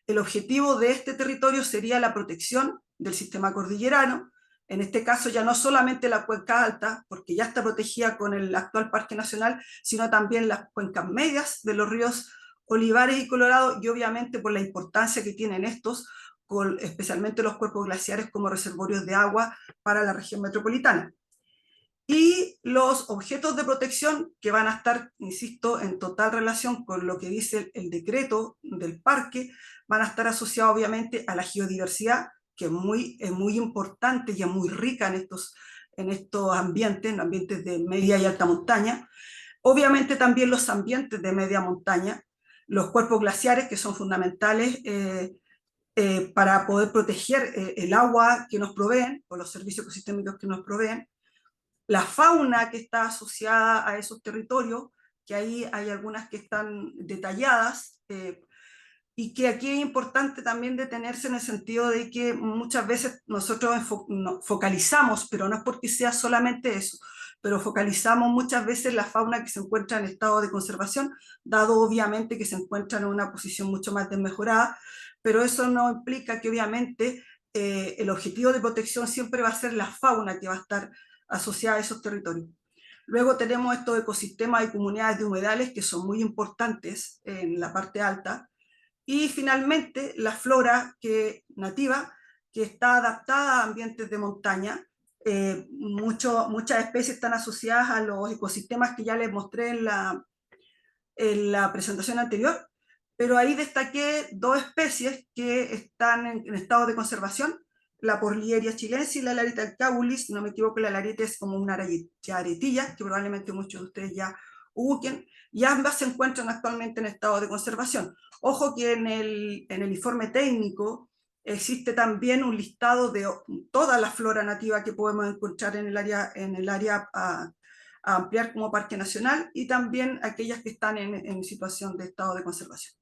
el objetivo de este territorio sería la protección del sistema cordillerano, en este caso ya no solamente la cuenca alta, porque ya está protegida con el actual Parque Nacional, sino también las cuencas medias de los ríos Olivares y Colorado, y obviamente por la importancia que tienen estos, especialmente los cuerpos glaciares como reservorios de agua para la región metropolitana. Y los objetos de protección que van a estar, insisto, en total relación con lo que dice el decreto del parque, van a estar asociados obviamente a la geodiversidad, que es muy importante y es muy rica en estos ambientes, en ambientes de media y alta montaña. Obviamente también los ambientes de media montaña, los cuerpos glaciares, que son fundamentales para poder proteger el agua que nos proveen, o los servicios ecosistémicos que nos proveen. la fauna que está asociada a esos territorios, que ahí hay algunas que están detalladas, y que aquí es importante también detenerse en el sentido de que muchas veces nosotros focalizamos, pero no es porque sea solamente eso, pero focalizamos muchas veces la fauna que se encuentra en estado de conservación, dado obviamente que se encuentra en una posición mucho más desmejorada, pero eso no implica que obviamente el objetivo de protección siempre va a ser la fauna que va a estar asociada a esos territorios. Luego tenemos estos ecosistemas y comunidades de humedales que son muy importantes en la parte alta. Y finalmente la flora nativa, que está adaptada a ambientes de montaña. Muchas especies están asociadas a los ecosistemas que ya les mostré en la presentación anterior, pero ahí destaqué 2 especies que están en estado de conservación, la Porlieria chilensis y la Larita caulis. Si no me equivoco, la larita es como una aretilla, que probablemente muchos de ustedes ya ubiquen, y ambas se encuentran actualmente en estado de conservación. Ojo que en el informe técnico existe también un listado de toda la flora nativa que podemos encontrar en el área a ampliar como parque nacional, y también aquellas que están en situación de estado de conservación.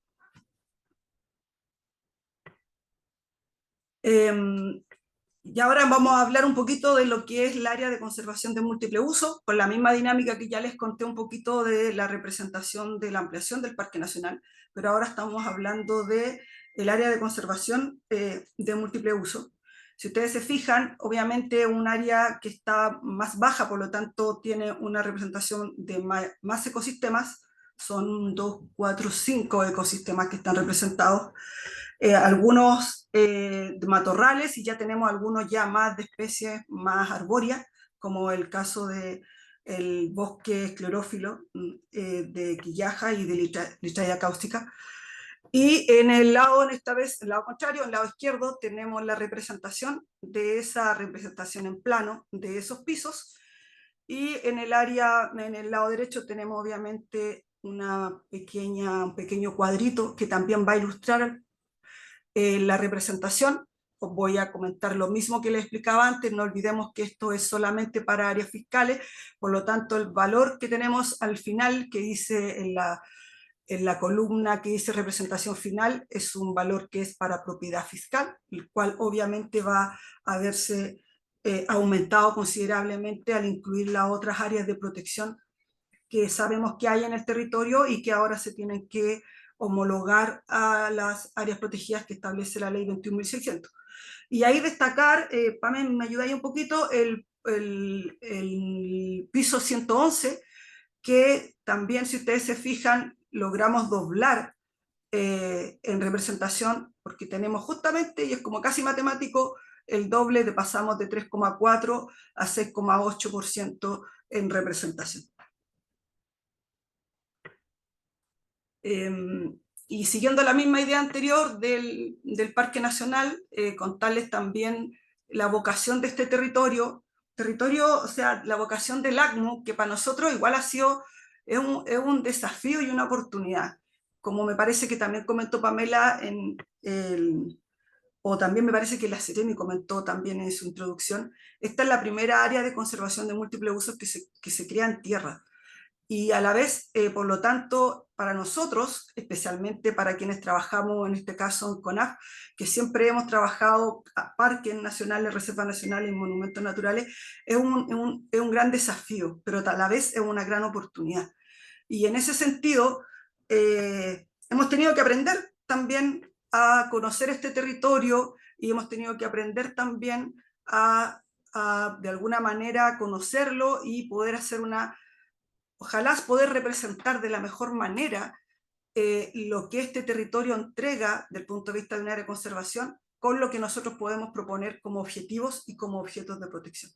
Y ahora vamos a hablar un poquito de lo que es el área de conservación de múltiple uso, con la misma dinámica que ya les conté un poquito de la representación de la ampliación del Parque Nacional, pero ahora estamos hablando del área de conservación de múltiple uso. Si ustedes se fijan, obviamente un área que está más baja, por lo tanto tiene una representación de más ecosistemas, son 2, 4, 5 ecosistemas que están representados. Algunos de matorrales, y ya tenemos algunos ya más de especies más arbóreas, como el caso del bosque esclerófilo de Quillaja y de Lichaya cáustica. Y en el lado, esta vez, el lado contrario, el lado izquierdo, tenemos la representación de esa representación en plano de esos pisos, y en el lado derecho tenemos obviamente un pequeño cuadrito que también va a ilustrar la representación. Os voy a comentar lo mismo que les explicaba antes. No olvidemos que esto es solamente para áreas fiscales, por lo tanto el valor que tenemos al final, que dice en la columna que dice representación final, es un valor que es para propiedad fiscal, el cual obviamente va a verse aumentado considerablemente al incluir las otras áreas de protección que sabemos que hay en el territorio y que ahora se tienen que homologar a las áreas protegidas que establece la ley 21.600. Y ahí destacar, Pamela, me ayuda ahí un poquito, el piso 111, que también, si ustedes se fijan, logramos doblar en representación, porque tenemos justamente, y es como casi matemático, el doble, pasamos de 3,4 a 6,8% en representación. Y siguiendo la misma idea anterior del Parque Nacional, contarles también la vocación de este territorio, o sea, la vocación del ACNUR, que para nosotros igual es un desafío y una oportunidad. Como me parece que también comentó Pamela, o también me parece que la Seremi comentó también en su introducción, esta es la primera área de conservación de múltiples usos que se crea en tierra. Y a la vez, por lo tanto, para nosotros, especialmente para quienes trabajamos en este caso en CONAF, que siempre hemos trabajado a parques nacionales, reservas nacionales y monumentos naturales, es un gran desafío, pero a la vez es una gran oportunidad. Y en ese sentido, hemos tenido que aprender también a conocer este territorio, y hemos tenido que aprender también a de alguna manera conocerlo y poder hacer ojalá poder representar de la mejor manera lo que este territorio entrega desde el punto de vista de un área de conservación con lo que nosotros podemos proponer como objetivos y como objetos de protección.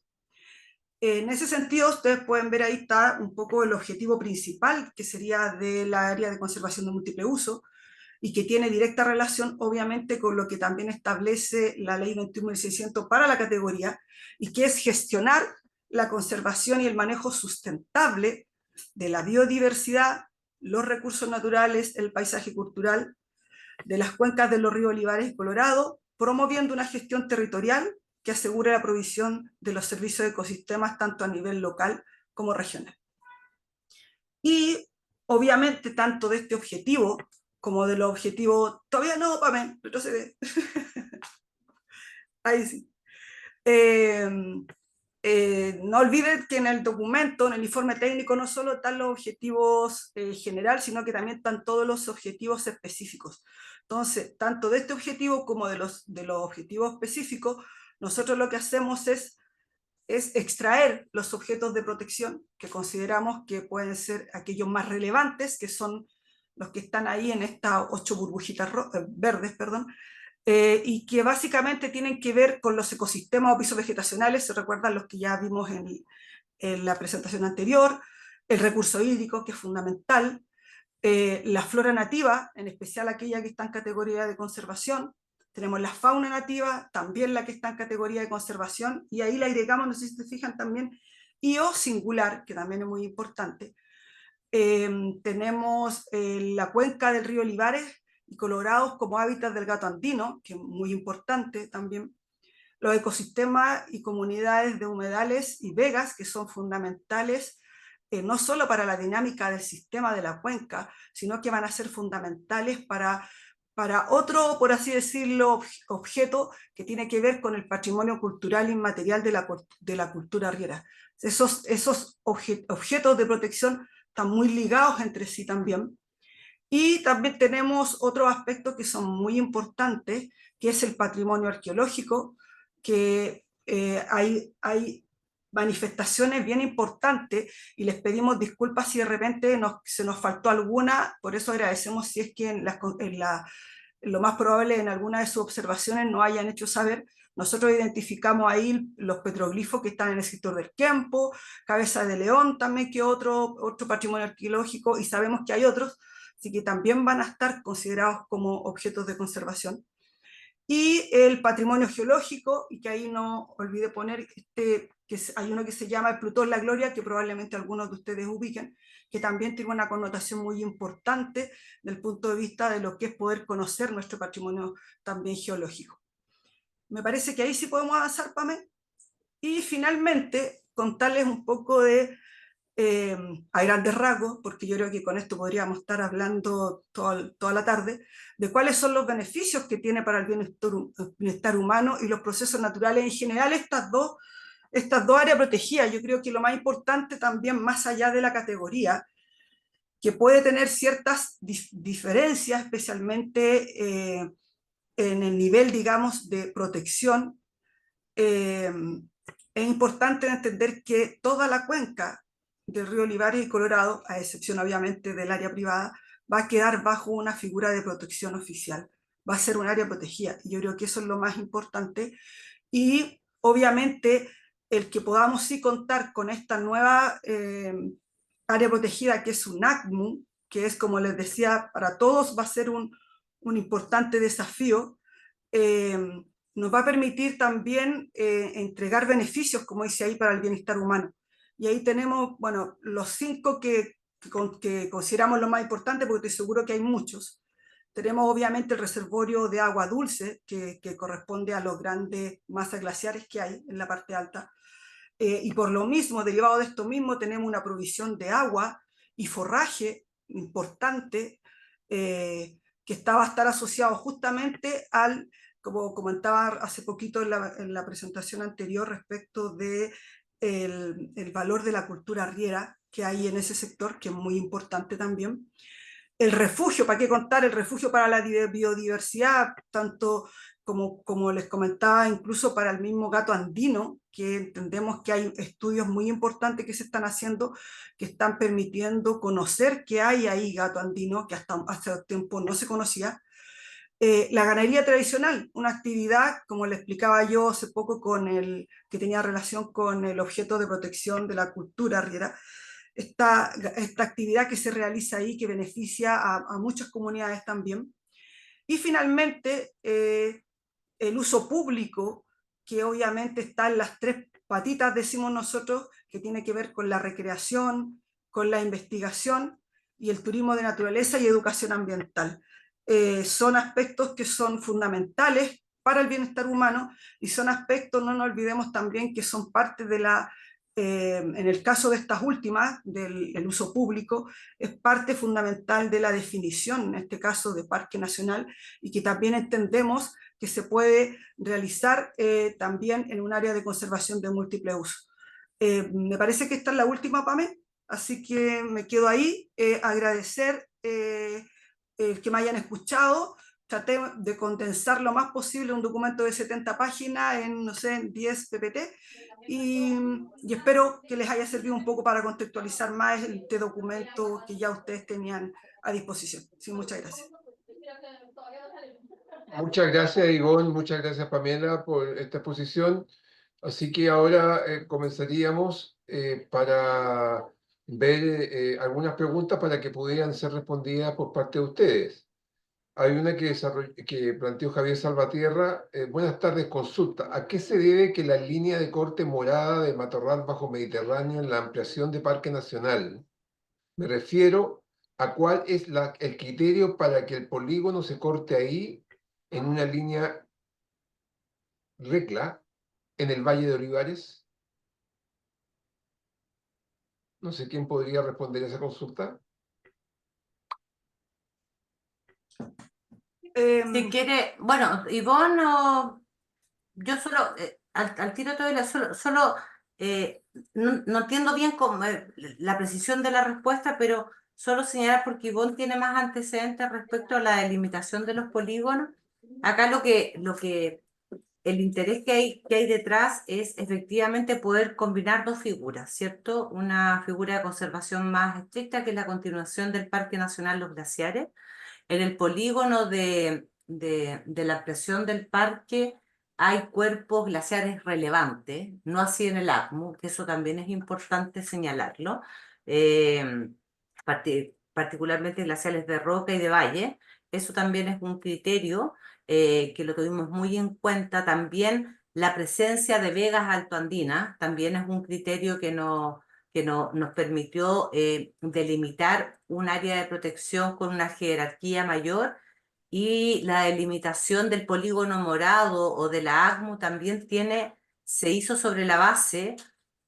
En ese sentido, ustedes pueden ver ahí está un poco el objetivo principal, que sería de la área de conservación de múltiple uso, y que tiene directa relación, obviamente, con lo que también establece la ley 21.600 para la categoría, y que es gestionar la conservación y el manejo sustentable de la biodiversidad, los recursos naturales, el paisaje cultural, de las cuencas de los ríos Olivares y Colorado, promoviendo una gestión territorial que asegure la provisión de los servicios de ecosistemas tanto a nivel local como regional. Y obviamente tanto de este objetivo como de los objetivos, todavía no, Pamela, retrocede. Ahí sí. No olviden que en el documento, en el informe técnico, no solo están los objetivos generales, sino que también están todos los objetivos específicos. Entonces, tanto de este objetivo como de los objetivos específicos, nosotros lo que hacemos es extraer los objetos de protección que consideramos que pueden ser aquellos más relevantes, que son los que están ahí en estas 8 burbujitas verdes, perdón, y que básicamente tienen que ver con los ecosistemas o pisos vegetacionales, se recuerdan los que ya vimos en la presentación anterior, el recurso hídrico, que es fundamental, la flora nativa, en especial aquella que está en categoría de conservación, tenemos la fauna nativa, también la que está en categoría de conservación, y ahí la agregamos, no sé si se fijan también, IO singular, que también es muy importante. Tenemos la cuenca del río Olivares y Colorados como hábitat del gato andino, que es muy importante también. Los ecosistemas y comunidades de humedales y vegas, que son fundamentales no solo para la dinámica del sistema de la cuenca, sino que van a ser fundamentales para otro, por así decirlo, objeto que tiene que ver con el patrimonio cultural inmaterial de la cultura arriera. Esos objetos de protección están muy ligados entre sí también. Y también tenemos otros aspectos que son muy importantes, que es el patrimonio arqueológico, que hay manifestaciones bien importantes y les pedimos disculpas si de repente se nos faltó alguna, por eso agradecemos si es que lo más probable en alguna de sus observaciones nos hayan hecho saber. Nosotros identificamos ahí los petroglifos que están en el sector del Kempo, Cabeza de León también, que otro patrimonio arqueológico, y sabemos que hay otros, así que también van a estar considerados como objetos de conservación. Y el patrimonio geológico, y que ahí no olvide poner, que hay uno que se llama el Plutón La Gloria, que probablemente algunos de ustedes ubiquen, que también tiene una connotación muy importante desde el punto de vista de lo que es poder conocer nuestro patrimonio también geológico. Me parece que ahí sí podemos avanzar, Pame. Y finalmente, contarles un poco de, a grandes rasgos, porque yo creo que con esto podríamos estar hablando toda la tarde, de cuáles son los beneficios que tiene para el bienestar humano y los procesos naturales en general estas dos áreas protegidas. Yo creo que lo más importante también, más allá de la categoría, que puede tener ciertas diferencias, especialmente en el nivel, digamos, de protección, es importante entender que toda la cuenca del río Olivares y Colorado, a excepción obviamente del área privada, va a quedar bajo una figura de protección oficial, va a ser un área protegida, y yo creo que eso es lo más importante, y obviamente el que podamos sí contar con esta nueva área protegida que es un ACMU, que es, como les decía, para todos va a ser un importante desafío, nos va a permitir también entregar beneficios, como dice ahí, para el bienestar humano. Y ahí tenemos, bueno, los 5 que consideramos lo más importante, porque estoy seguro que hay muchos. Tenemos obviamente el reservorio de agua dulce, que corresponde a los grandes masas glaciares que hay en la parte alta. Y por lo mismo, derivado de esto mismo, tenemos una provisión de agua y forraje importante, que va a estar asociado justamente al, como comentaba hace poquito en la presentación anterior, respecto de el valor de la cultura arriera que hay en ese sector, que es muy importante también. El refugio, ¿para qué contar? El refugio para la biodiversidad, tanto como les comentaba, incluso para el mismo gato andino, que entendemos que hay estudios muy importantes que se están haciendo, que están permitiendo conocer que hay ahí gato andino, que hasta hace tiempo no se conocía. La ganadería tradicional, una actividad, como le explicaba yo hace poco, que tenía relación con el objeto de protección de la cultura arriera, esta actividad que se realiza ahí, que beneficia a muchas comunidades también. Y finalmente, el uso público, que obviamente está en las 3 patitas, decimos nosotros, que tiene que ver con la recreación, con la investigación y el turismo de naturaleza y educación ambiental. Son aspectos que son fundamentales para el bienestar humano, y son aspectos, no nos olvidemos también, que son parte de la, en el caso de estas últimas, del uso público, es parte fundamental de la definición, en este caso de parque nacional, y que también entendemos que se puede realizar también en un área de conservación de múltiple uso. Me parece que esta es la última, Pame, así que me quedo ahí. Agradecer el que me hayan escuchado. Traté de condensar lo más posible un documento de 70 páginas en, no sé, en 10 ppt, y espero que les haya servido un poco para contextualizar más este documento que ya ustedes tenían a disposición. Sí, muchas gracias. Muchas gracias, Ivonne, muchas gracias, Pamela, por esta exposición. Así que ahora comenzaríamos para ver algunas preguntas para que pudieran ser respondidas por parte de ustedes. Hay una que planteó Javier Salvatierra. Buenas tardes, consulta. ¿A qué se debe que la línea de corte morada de matorral bajo Mediterráneo en la ampliación de Parque Nacional? Me refiero a cuál es el criterio para que el polígono se corte ahí en una línea recta en el Valle de Olivares. No sé quién podría responder a esa consulta. Si quiere, bueno, Ivonne o yo solo, al tiro todavía, solo no entiendo bien la precisión de la respuesta, pero solo señalar porque Ivonne tiene más antecedentes respecto a la delimitación de los polígonos. Acá el interés que hay detrás es efectivamente poder combinar dos figuras, ¿cierto? Una figura de conservación más estricta, que es la continuación del Parque Nacional Los Glaciares. En el polígono de la ampliación del parque hay cuerpos glaciares relevantes, no así en el ACMU, que eso también es importante señalarlo, particularmente glaciares de roca y de valle. Eso también es un criterio que lo tuvimos muy en cuenta. También la presencia de vegas altoandinas también es un criterio que nos permitió delimitar un área de protección con una jerarquía mayor, y la delimitación del polígono morado o de la ACMU también se hizo sobre la base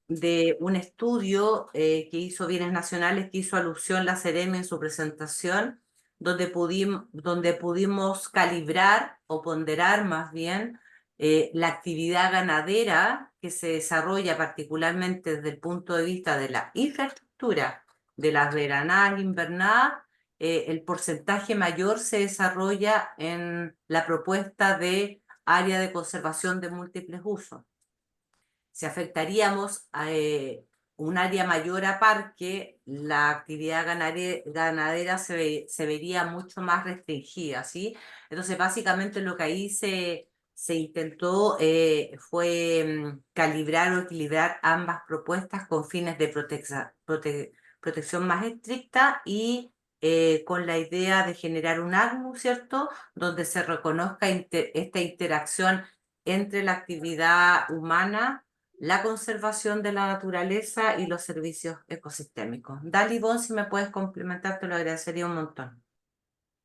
de un estudio que hizo Bienes Nacionales, que hizo alusión la Seremi en su presentación, donde pudimos calibrar o ponderar más bien la actividad ganadera que se desarrolla particularmente desde el punto de vista de la infraestructura de las veranadas e invernadas. El porcentaje mayor se desarrolla en la propuesta de área de conservación de múltiples usos. Si afectaríamos a un área mayor a parque, la actividad ganadera se vería mucho más restringida, ¿sí? Entonces, básicamente lo que ahí se intentó fue calibrar o equilibrar ambas propuestas con fines de protección más estricta y con la idea de generar un ACMU, ¿cierto?, donde se reconozca esta interacción entre la actividad humana, la conservación de la naturaleza y los servicios ecosistémicos. Dali, Ivonne, si me puedes complementar, te lo agradecería un montón.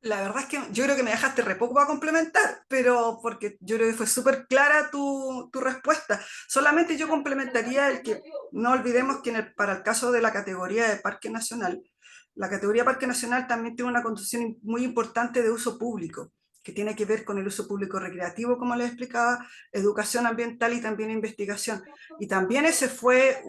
La verdad es que yo creo que me dejaste re poco para complementar, pero porque yo creo que fue súper clara tu respuesta. Solamente yo complementaría el que no olvidemos que para el caso de la categoría de Parque Nacional, la categoría Parque Nacional también tiene una condición muy importante de uso público, que tiene que ver con el uso público recreativo, como les explicaba, educación ambiental y también investigación. Y también ese fue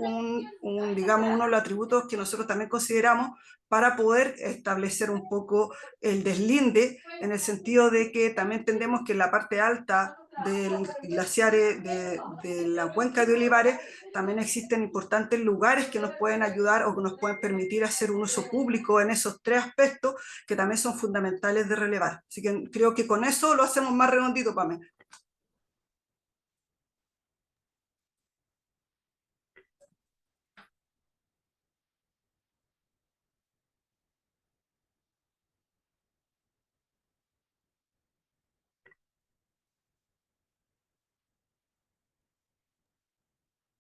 digamos, uno de los atributos que nosotros también consideramos para poder establecer un poco el deslinde, en el sentido de que también entendemos que en la parte alta del glaciar de la cuenca de Olivares también existen importantes lugares que nos pueden ayudar o que nos pueden permitir hacer un uso público en esos tres aspectos que también son fundamentales de relevar. Así que creo que con eso lo hacemos más redondito, Pamela.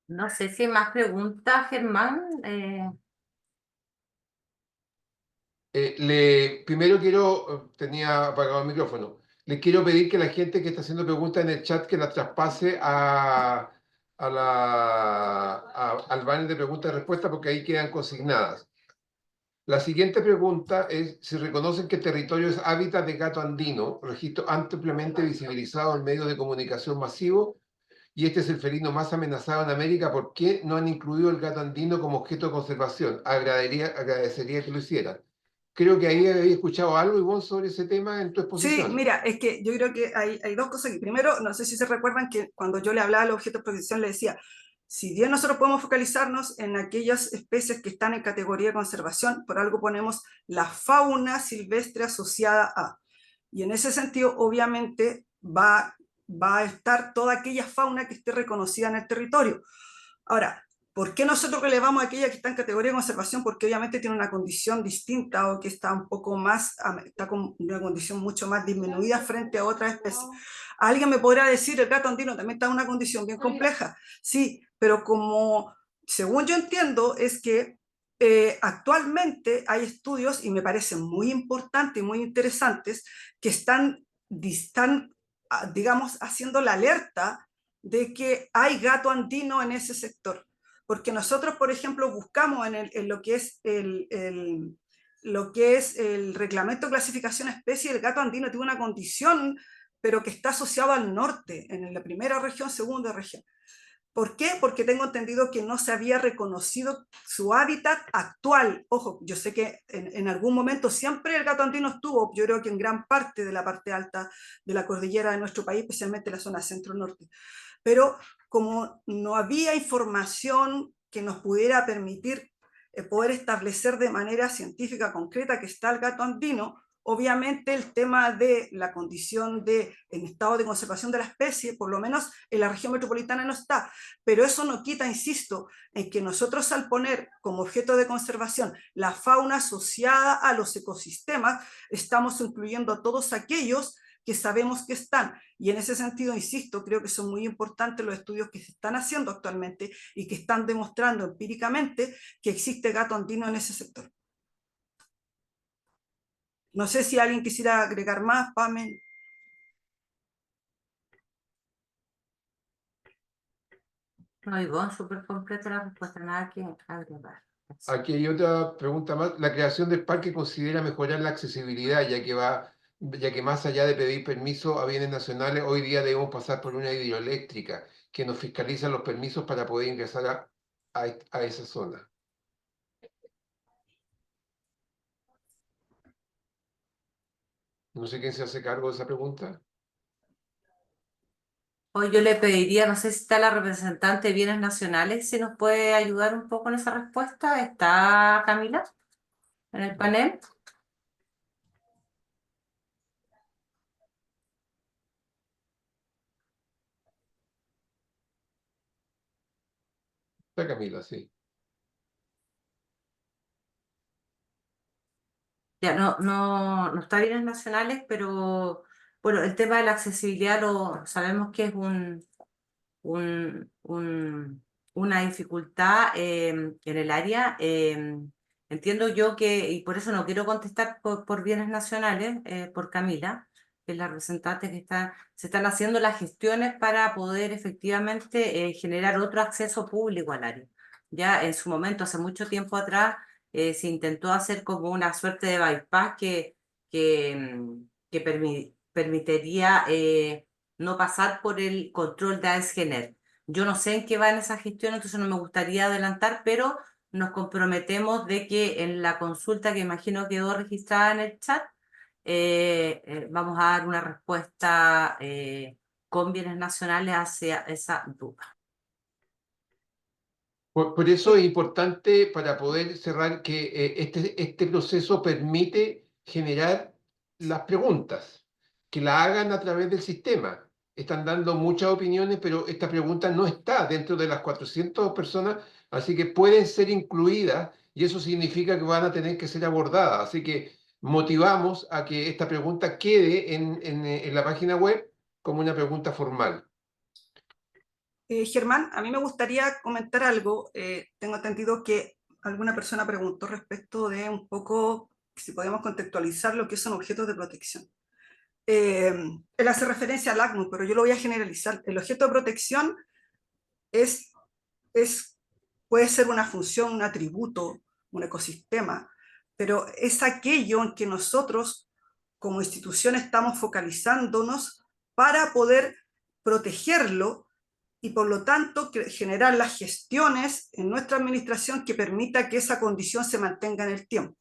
No sé si hay más preguntas, Germán. Primero tenía apagado el micrófono. Les quiero pedir que la gente que está haciendo preguntas en el chat que las traspase al panel de preguntas y respuestas, porque ahí quedan consignadas. La siguiente pregunta es si reconocen que el territorio es hábitat de gato andino, registro ampliamente visibilizado en medios de comunicación masivos, y este es el felino más amenazado en América. ¿Por qué no han incluido el gato andino como objeto de conservación? Agradecería que lo hicieran. Creo que ahí había escuchado algo, Ivonne, sobre ese tema en tu Sí, exposición. mira, es que yo creo que hay dos cosas aquí. Primero, no sé si se recuerdan que cuando yo le hablaba al objeto de protección le decía, si bien nosotros podemos focalizarnos en aquellas especies que están en categoría de conservación, por algo ponemos la fauna silvestre asociada a. Y en ese sentido, obviamente, va a estar toda aquella fauna que esté reconocida en el territorio. Ahora, ¿por qué nosotros relevamos a aquella que está en categoría de conservación? Porque obviamente tiene una condición distinta o que está un poco más, está con una condición mucho más disminuida frente a otras especies. Alguien me podrá decir, el gato andino también está en una condición bien compleja. Sí, pero como, según yo entiendo, es que actualmente hay estudios, y me parecen muy importantes y muy interesantes, que están digamos, haciendo la alerta de que hay gato andino en ese sector. Porque nosotros, por ejemplo, buscamos en lo que es el reglamento de clasificación de especies, el gato andino tiene una condición, pero que está asociado al norte, en la primera región, segunda región. ¿Por qué? Porque tengo entendido que no se había reconocido su hábitat actual. Ojo, yo sé que en algún momento siempre el gato andino estuvo, yo creo que en gran parte de la parte alta de la cordillera de nuestro país, especialmente la zona centro-norte. Pero como no había información que nos pudiera permitir poder establecer de manera científica concreta que está el gato andino, obviamente el tema de la condición en estado de conservación de la especie, por lo menos en la región metropolitana no está, pero eso no quita, insisto, en que nosotros al poner como objeto de conservación la fauna asociada a los ecosistemas, estamos incluyendo a todos aquellos que sabemos que están. Y en ese sentido, insisto, creo que son muy importantes los estudios que se están haciendo actualmente y que están demostrando empíricamente que existe gato andino en ese sector. No sé si alguien quisiera agregar más, Pamela. No, Ivonne, súper completa la respuesta, nada que agregar. Aquí hay otra pregunta más. La creación del parque considera mejorar la accesibilidad, ya que más allá de pedir permiso a bienes nacionales, hoy día debemos pasar por una hidroeléctrica que nos fiscaliza los permisos para poder ingresar a esa zona. No sé quién se hace cargo de esa pregunta. Hoy yo le pediría, no sé si está la representante de Bienes Nacionales, si nos puede ayudar un poco en esa respuesta. ¿Está Camila en el panel? Está Camila, sí. Ya, no está Bienes Nacionales, pero bueno, el tema de la accesibilidad lo sabemos que es una dificultad en el área. Entiendo yo que, y por eso no quiero contestar por Bienes Nacionales, por Camila, que es la representante que se están haciendo las gestiones para poder efectivamente generar otro acceso público al área. Ya en su momento, hace mucho tiempo atrás, se intentó hacer como una suerte de bypass que permitiría no pasar por el control de AESGener. Yo no sé en qué va en esa gestión, entonces no me gustaría adelantar, pero nos comprometemos de que en la consulta que imagino quedó registrada en el chat, vamos a dar una respuesta con Bienes Nacionales hacia esa duda. Por eso es importante para poder cerrar que este proceso permite generar las preguntas, que la hagan a través del sistema. Están dando muchas opiniones, pero esta pregunta no está dentro de las 400 personas, así que pueden ser incluidas y eso significa que van a tener que ser abordadas. Así que motivamos a que esta pregunta quede en la página web como una pregunta formal. Germán, a mí me gustaría comentar algo. Tengo entendido que alguna persona preguntó respecto de un poco si podemos contextualizar lo que son objetos de protección. él hace referencia al ACNUR, pero yo lo voy a generalizar. El objeto de protección puede ser una función, un atributo, un ecosistema, pero es aquello en que nosotros como institución estamos focalizándonos para poder protegerlo y por lo tanto generar las gestiones en nuestra administración que permita que esa condición se mantenga en el tiempo.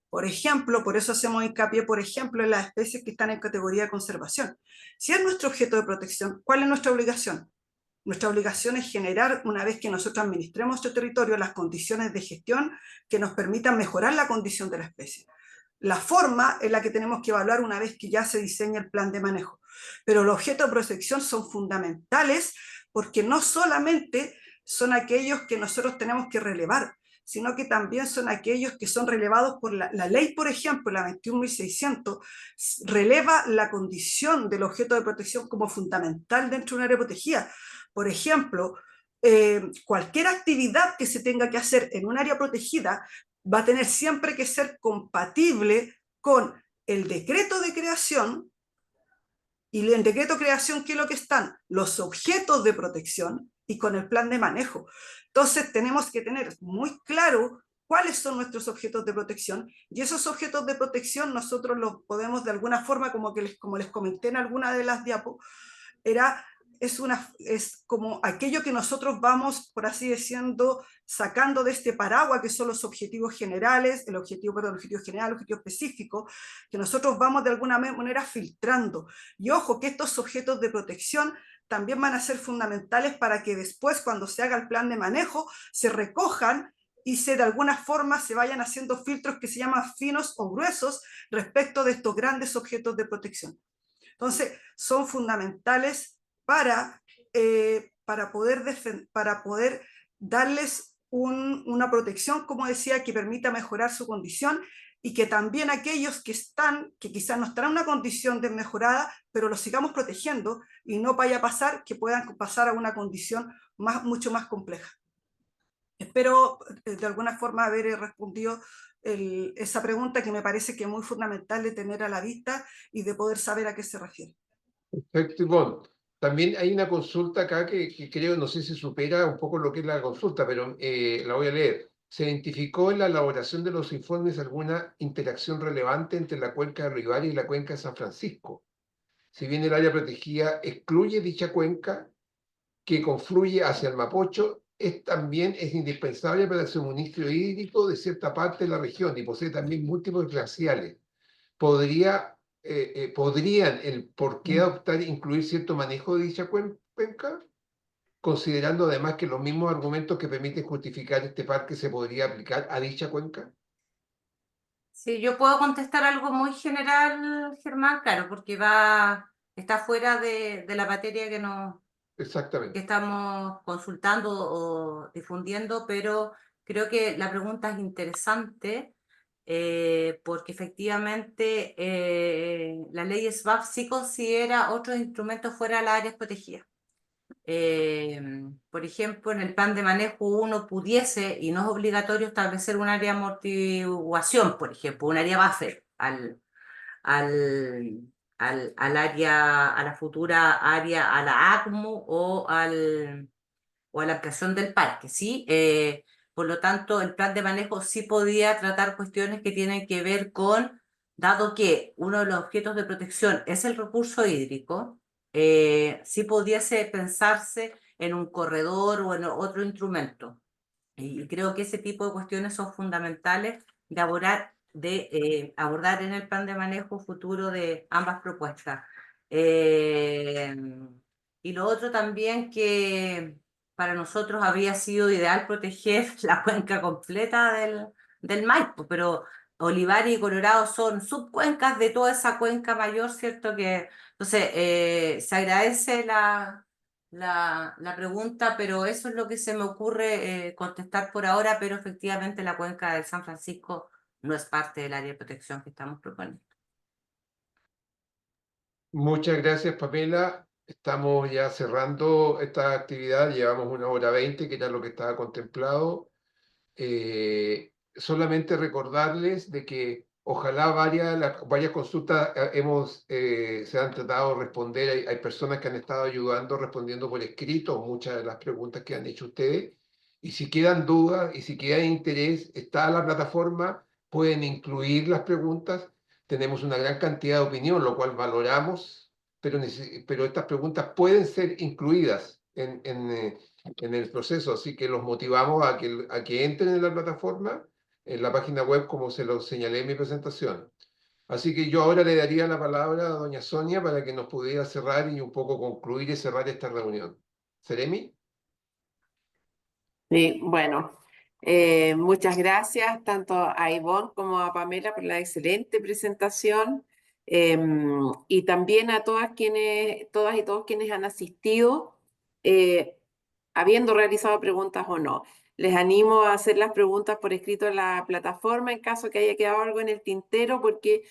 Por ejemplo, por eso hacemos hincapié, por ejemplo, en las especies que están en categoría de conservación. Si es nuestro objeto de protección, ¿cuál es nuestra obligación? Nuestra obligación es generar, una vez que nosotros administremos nuestro territorio, las condiciones de gestión que nos permitan mejorar la condición de la especie. La forma es la que tenemos que evaluar una vez que ya se diseña el plan de manejo. Pero los objetos de protección son fundamentales porque no solamente son aquellos que nosotros tenemos que relevar, sino que también son aquellos que son relevados por la ley, por ejemplo, la 21.600, releva la condición del objeto de protección como fundamental dentro de un área protegida. Por ejemplo, cualquier actividad que se tenga que hacer en un área protegida va a tener siempre que ser compatible con el decreto de creación, y en el decreto de creación, ¿qué es lo que están? Los objetos de protección y con el plan de manejo. Entonces tenemos que tener muy claro cuáles son nuestros objetos de protección, y esos objetos de protección nosotros los podemos de alguna forma, como les comenté en alguna de las diapos, es como aquello que nosotros vamos, por así decirlo, sacando de este paraguas que son los objetivos generales, el objetivo general, el objetivo específico, que nosotros vamos de alguna manera filtrando. Y ojo, que estos objetos de protección también van a ser fundamentales para que después, cuando se haga el plan de manejo, se recojan y de alguna forma se vayan haciendo filtros que se llaman finos o gruesos respecto de estos grandes objetos de protección. Entonces, son fundamentales para poder darles una protección, como decía, que permita mejorar su condición, y que también aquellos que quizás no están en una condición desmejorada, pero los sigamos protegiendo y no vaya a pasar que puedan pasar a una condición mucho más compleja. Espero de alguna forma haber respondido esa pregunta, que me parece que es muy fundamental de tener a la vista y de poder saber a qué se refiere. Perfecto, Ivonne. También hay una consulta acá que creo, no sé si supera un poco lo que es la consulta, pero la voy a leer. ¿Se identificó en la elaboración de los informes alguna interacción relevante entre la cuenca de Rivaria y la cuenca de San Francisco? Si bien el área protegida excluye dicha cuenca que confluye hacia el Mapocho, también es indispensable para el suministro hídrico de cierta parte de la región y posee también múltiples glaciales. ¿Podrían por qué adoptar e incluir cierto manejo de dicha cuenca? Considerando además que los mismos argumentos que permiten justificar este parque se podría aplicar a dicha cuenca. Sí, yo puedo contestar algo muy general, Germán, claro, porque está fuera de la materia que Exactamente. estamos consultando o difundiendo, pero creo que la pregunta es interesante, porque efectivamente la ley SBAP sí considera otros instrumentos fuera de las áreas protegidas. Por ejemplo, en el plan de manejo uno pudiese, y no es obligatorio, establecer un área de amortiguación, por ejemplo, un área buffer al, al área, a la futura área, a la ACMU o a la ampliación del parque, ¿sí? Por lo tanto, el plan de manejo sí podía tratar cuestiones que tienen que ver con, dado que uno de los objetos de protección es el recurso hídrico, sí pudiese pensarse en un corredor o en otro instrumento. Y creo que ese tipo de cuestiones son fundamentales de abordar en el plan de manejo futuro de ambas propuestas. Y lo otro también, que para nosotros habría sido ideal proteger la cuenca completa del Maipo, pero Olivar y Colorado son subcuencas de toda esa cuenca mayor, ¿cierto? Entonces, se agradece la pregunta, pero eso es lo que se me ocurre contestar por ahora, pero efectivamente la cuenca de San Francisco no es parte del área de protección que estamos proponiendo. Muchas gracias, Pamela. Estamos ya cerrando esta actividad. Llevamos 1 hora 20, que era lo que estaba contemplado. Solamente recordarles de que Ojalá varias consultas se han tratado de responder. Hay personas que han estado ayudando, respondiendo por escrito muchas de las preguntas que han hecho ustedes. Y si quedan dudas y si queda interés, está la plataforma, pueden incluir las preguntas. Tenemos una gran cantidad de opinión, lo cual valoramos, pero estas preguntas pueden ser incluidas en el proceso, así que los motivamos a que entren en la plataforma, en la página web, como se lo señalé en mi presentación. Así que yo ahora le daría la palabra a doña Sonia para que nos pudiera cerrar y un poco concluir y cerrar esta reunión. ¿Seremi? Sí, bueno, muchas gracias tanto a Ivonne como a Pamela por la excelente presentación, y también a todas y todos quienes han asistido, habiendo realizado preguntas o no. Les animo a hacer las preguntas por escrito en la plataforma en caso que haya quedado algo en el tintero, porque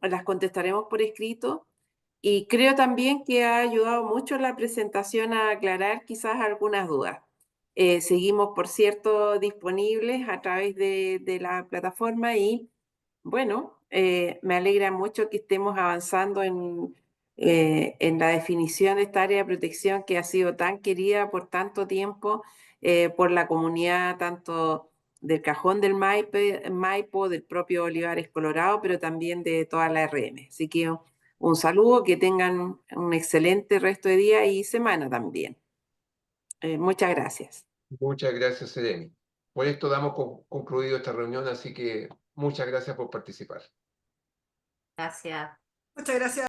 las contestaremos por escrito. Y creo también que ha ayudado mucho la presentación a aclarar quizás algunas dudas. Seguimos, por cierto, disponibles a través de la plataforma y, bueno, me alegra mucho que estemos avanzando en la definición de esta área de protección que ha sido tan querida por tanto tiempo por la comunidad, tanto del Cajón del Maipo, del propio Olivares Colorado, pero también de toda la RM. Así que un saludo, que tengan un excelente resto de día y semana también. Muchas gracias. Muchas gracias, Seremi. Por esto damos concluido esta reunión, así que muchas gracias por participar. Gracias. Muchas gracias.